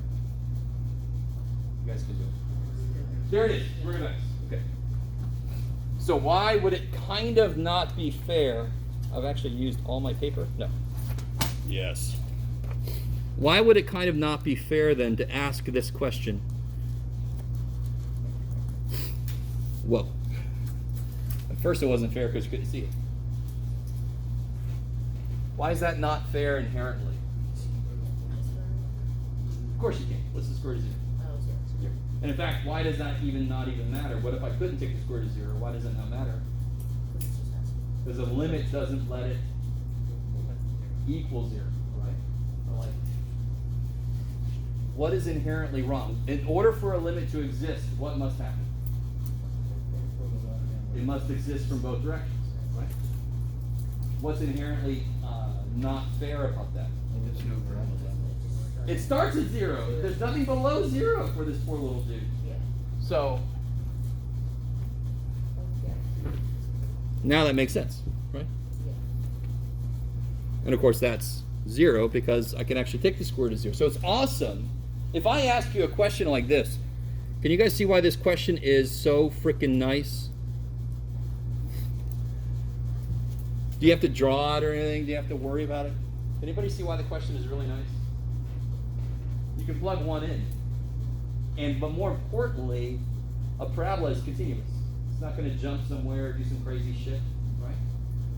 You guys can do it. There it is. We're going to. Okay. So why would it kind of not be fair? I've actually used all my paper. No. Yes. Why would it kind of not be fair then to ask this question? Whoa. At first it wasn't fair because you couldn't see it. Why is that not fair inherently? Of course you can. What's the square root of 0? Oh, zero. And in fact, why does that not even matter? What if I couldn't take the square root of 0? Why does that not matter? Because it's just asking. Because the limit doesn't let it equal 0, right? Or like, what is inherently wrong? In order for a limit to exist, what must happen? It must exist from both directions, right? What's inherently not fair about that? It starts at 0. There's nothing below 0 for this poor little dude. Yeah. So Yeah. now that makes sense, right? Yeah. And of course that's 0 because I can actually take the square root of 0. So it's awesome. If I ask you a question like this, can you guys see why this question is so freaking nice? Do you have to draw it or anything? Do you have to worry about it? Anybody see why the question is really nice? You can plug one in. But more importantly, a parabola is continuous. It's not going to jump somewhere or do some crazy shit, right?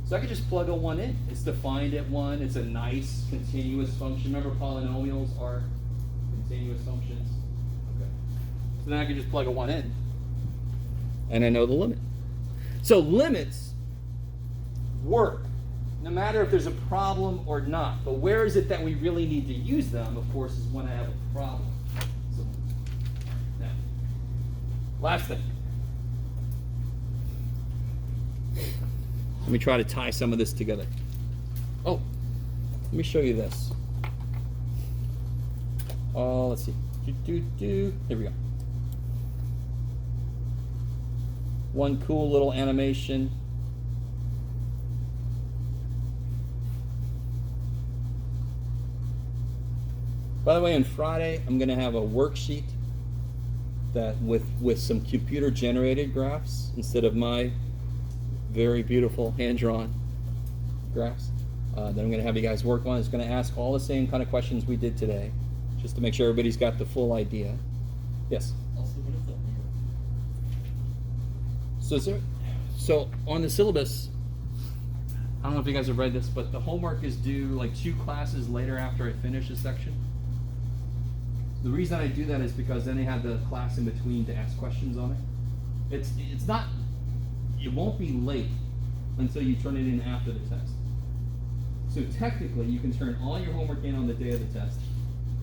So I could just plug a 1 in. It's defined at 1. It's a nice continuous function. Remember, polynomials are continuous functions. Okay. So then I could just plug a 1 in. And I know the limit. So limits work no matter if there's a problem or not. But where is it that we really need to use them, of course, is when I have a problem. So, now, last thing. Let me try to tie some of this together. Oh, let me show you this. Oh, let's see. Here we go. One cool little animation. By the way, on Friday, I'm going to have a worksheet that with some computer-generated graphs instead of my very beautiful hand-drawn graphs that I'm going to have you guys work on. It's going to ask all the same kind of questions we did today, just to make sure everybody's got the full idea. Yes? Also, what is that mirror? So on the syllabus, I don't know if you guys have read this, but the homework is due like 2 classes later after I finish a section. The reason I do that is because then they have the class in between to ask questions on it. It's not, it won't be late until you turn it in after the test. So technically, you can turn all your homework in on the day of the test.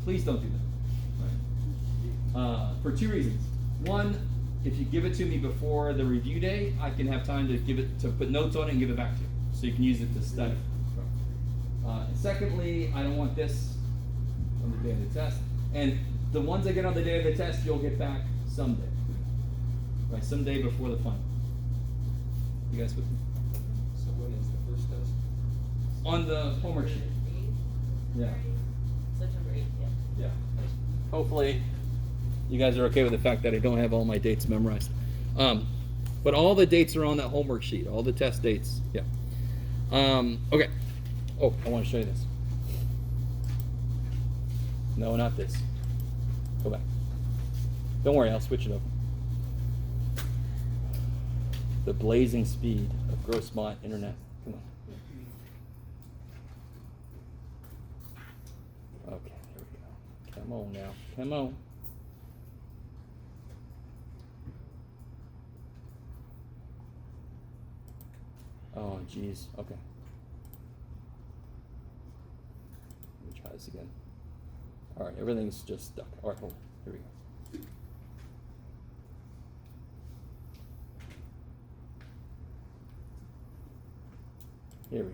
Please don't do that. Right? For 2 reasons. One, if you give it to me before the review day, I can have time to put notes on it and give it back to you, so you can use it to study. And secondly, I don't want this on the day of the test. And the ones I get on the day of the test, you'll get back someday. Right, someday before the final. You guys with me? So when is the first test? On the homework sheet. Yeah. September 8th, yeah. Yeah. Hopefully, you guys are okay with the fact that I don't have all my dates memorized. But all the dates are on that homework sheet, all the test dates. Yeah. Okay. Oh, I want to show you this. No, not this. Go back. Don't worry, I'll switch it over. The blazing speed of Grossmont Internet. Come on. Okay, there we go. Come on now. Come on. Oh, geez. Okay. Let me try this again. All right, everything's just stuck. All right, hold on. Here we go. Here we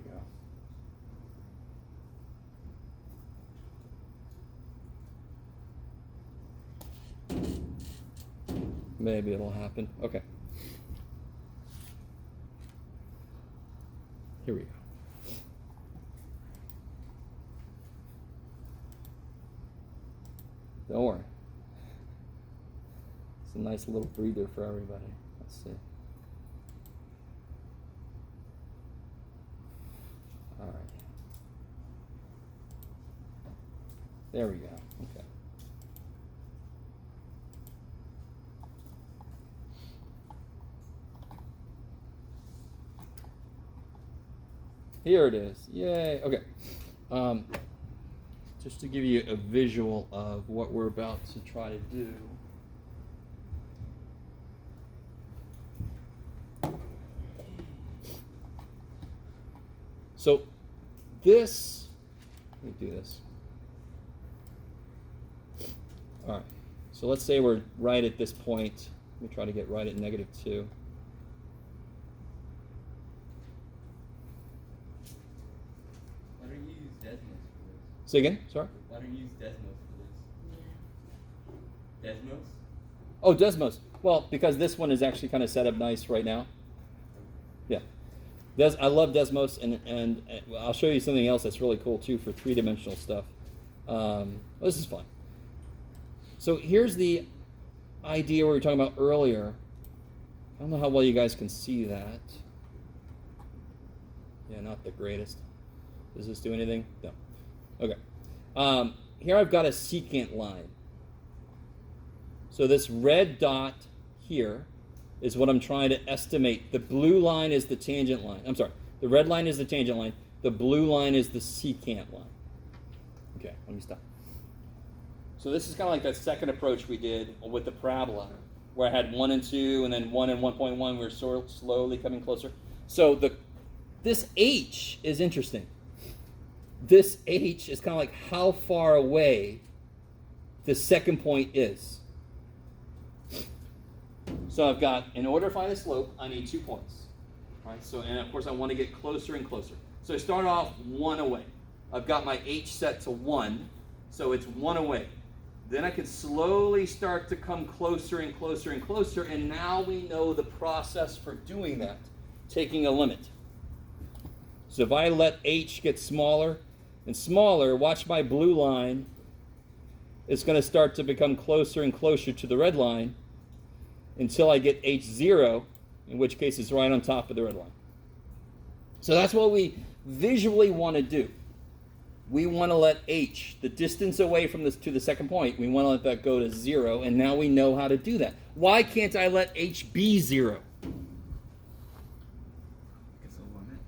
go. Maybe it'll happen. Okay. Here we go. Don't worry. It's a nice little breather for everybody. Let's see. There we go. Okay. Here it is. Yay. Okay. Just to give you a visual of what we're about to try to do. So this, let me do this. All right. So let's say we're right at this point. Let me try to get right at -2. Why don't you use Desmos for this? Say again? Sorry? Why don't you use Desmos for this? Desmos? Oh, Desmos. Well, because this one is actually kind of set up nice right now. Yeah. I love Desmos, and I'll show you something else that's really cool too for three-dimensional stuff. This is fun. So here's the idea we were talking about earlier. I don't know how well you guys can see that. Yeah, not the greatest. Does this do anything? No. Okay. Here I've got a secant line. So this red dot here is what I'm trying to estimate. The blue line is the tangent line. I'm sorry. The red line is the tangent line. The blue line is the secant line. Okay, let me stop. So this is kind of like that second approach we did with the parabola, where I had 1 and 2, and then 1 and 1.1. We were sort of slowly coming closer. So this H is interesting. This H is kind of like how far away the second point is. So I've got, in order to find a slope, I need 2 points. Right? So, and of course I want to get closer and closer. So I start off 1 away. I've got my H set to 1, so it's 1 away. Then I can slowly start to come closer and closer and closer, and now we know the process for doing that, taking a limit. So if I let H get smaller and smaller, watch my blue line. It's going to start to become closer and closer to the red line until I get H0, in which case it's right on top of the red line. So that's what we visually want to do. We want to let H, the distance away from this to the second point, we want to let that go to 0, and now we know how to do that. Why can't I let H be 0? It's a limit.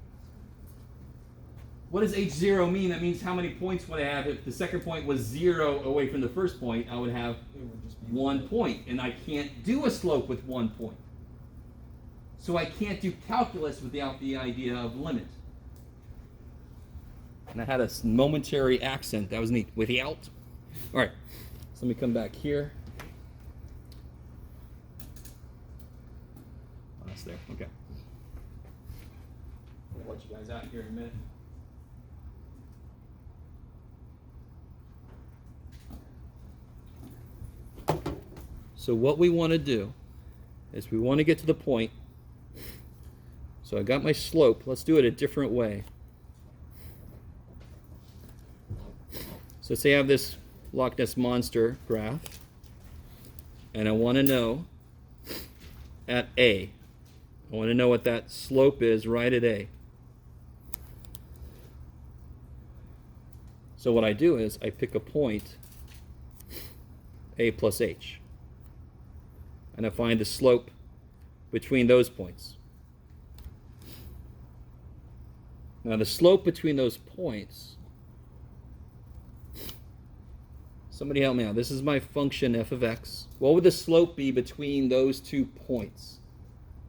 What does H0 mean? That means how many points would I have? If the second point was 0 away from the first point, I would have It would just be 1 point, and I can't do a slope with 1 point. So I can't do calculus without the idea of limit. And I had a momentary accent. That was neat. Without. All right. So let me come back here. Oh, that's there. Okay. I'll let you guys out here in a minute. So what we want to do is we want to get to the point. So I got my slope. Let's do it a different way. So say I have this Loch Ness Monster graph, and I want to know at A. I want to know what that slope is right at A. So what I do is I pick a point, A plus H, and I find the slope between those points. Now the slope between those points, somebody help me out. This is my function f of x. What would the slope be between those 2 points?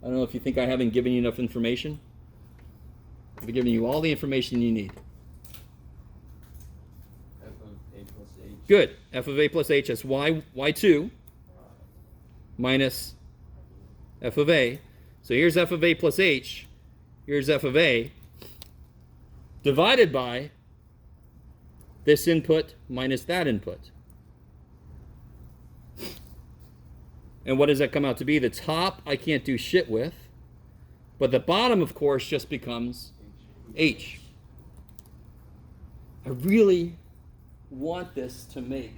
I don't know if you think I haven't given you enough information. I've given you all the information you need. f of a plus h. Good. F of a plus h is y2 minus f of a. So here's f of a plus h. Here's f of a divided by this input minus that input. And what does that come out to be? The top I can't do shit with, but the bottom, of course, just becomes h. I really want this to make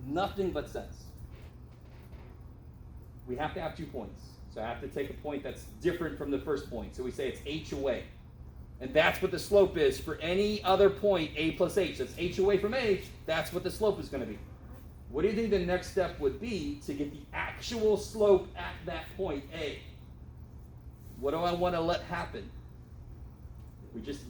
nothing but sense. We have to have 2 points. So I have to take a point that's different from the first point. So we say it's h away. And that's what the slope is for any other point, a plus h. That's h away from a. That's what the slope is going to be. What do you think the next step would be to get the actual slope at that point, a? What do I want to let happen? We just...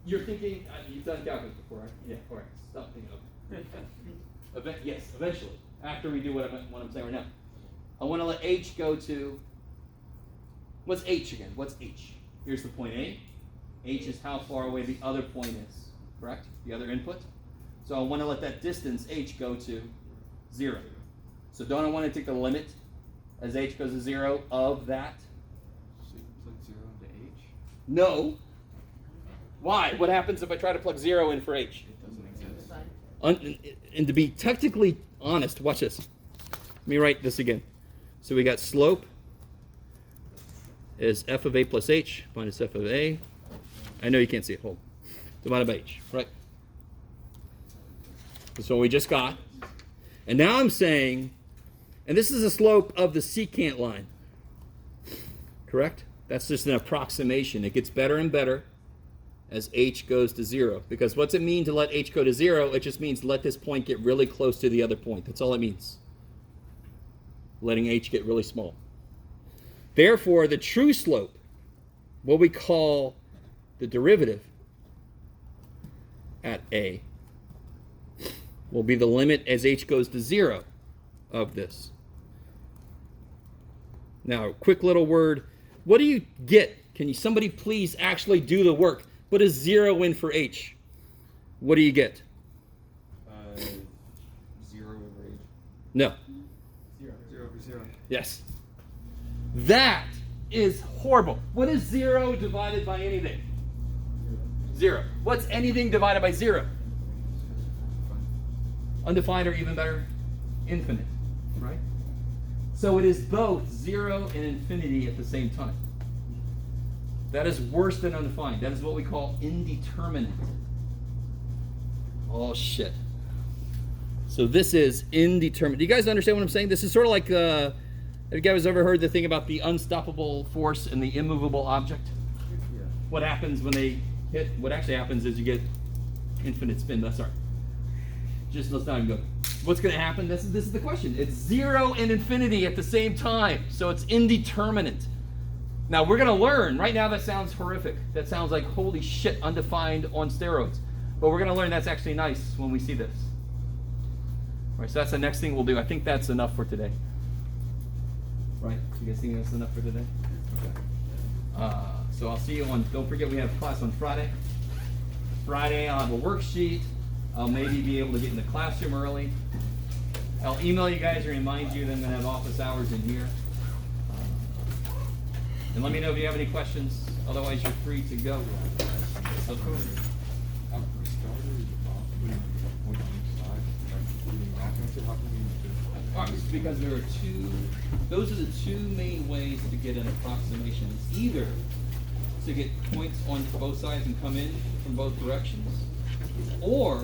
You're thinking, you've done calculus before, right? Yeah, all right. Stop thinking of it. Yes, eventually. After we do what I'm saying right now. I want to let h go to... What's h again? What's h? Here's the point A. H is how far away the other point is, correct? The other input. So I want to let that distance h go to 0. So don't I want to take the limit as h goes to 0 of that? So you plug 0 into h? No. Why? What happens if I try to plug 0 in for h? It doesn't exist. And to be technically honest, watch this. Let me write this again. So we got slope is f of a plus h minus f of a. I know you can't see it. Hold. Divided by h, right? That's what we just got. And now I'm saying, and this is the slope of the secant line. Correct? That's just an approximation. It gets better and better as h goes to 0. Because what's it mean to let h go to 0? It just means let this point get really close to the other point. That's all it means. Letting h get really small. Therefore, the true slope, what we call the derivative at a, will be the limit as h goes to 0 of this. Now, quick little word. What do you get? Can somebody please actually do the work? What is 0 in for h? What do you get? 0 over h. No. 0 over 0. Yes. That is horrible. What is 0 divided by anything? 0. What's anything divided by 0? Undefined, or even better, infinite. Right? So it is both 0 and infinity at the same time. That is worse than undefined. That is what we call indeterminate. Oh, shit. So this is indeterminate. Do you guys understand what I'm saying? This is sort of like... have you guys ever heard the thing about the unstoppable force and the immovable object? Yeah. What happens when they hit? What actually happens is you get infinite spin. That's sorry. Just let's not even go. What's going to happen? This is the question. It's 0 and infinity at the same time, so it's indeterminate. Now we're going to learn. Right now that sounds horrific. That sounds like holy shit, undefined on steroids. But we're going to learn that's actually nice when we see this. All right, so that's the next thing we'll do. I think that's enough for today. Right? You guys think that's enough for today? Okay. So I'll see you on, don't forget we have class on Friday. Friday I'll have a worksheet. I'll maybe be able to get in the classroom early. I'll email you guys and remind you that I'm going to have office hours in here. And let me know if you have any questions. Otherwise, you're free to go. Okay. Because there are those are the two main ways to get an approximation. It's either to get points on both sides and come in from both directions, or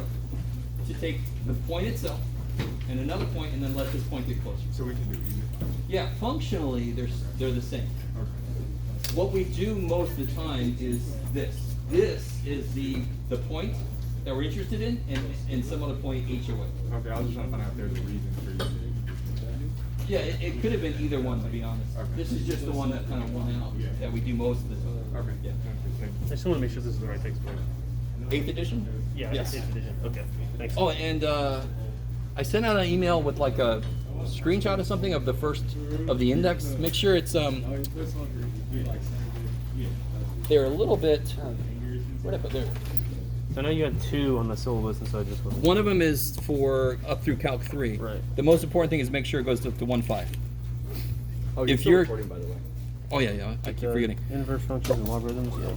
to take the point itself and another point and then let this point get closer. So we can do either. Yeah, functionally they're the same. Okay. What we do most of the time is this. This is the point that we're interested in, and some other point h away. Okay, I was just trying to find out if there's a reason for you. Yeah, it could have been either one, to be honest. Okay. This is just the one that kind of won out, that we do most of the time. Okay. Yeah. Thank I just want to make sure this is the right textbook. 8th edition? Yeah, Yes. 8th edition. Okay, thanks. Oh, and I sent out an email with like a screenshot or something of the first of the index. Make sure it's they're a little bit. Where did I put there? So I know you had 2 on the syllabus, and so I just wasn't. One of them is for up through Calc 3. Right. The most important thing is make sure it goes up to 1.5. Oh, If you're recording, by the way. Oh yeah, I keep forgetting. Inverse functions and logarithms, yeah.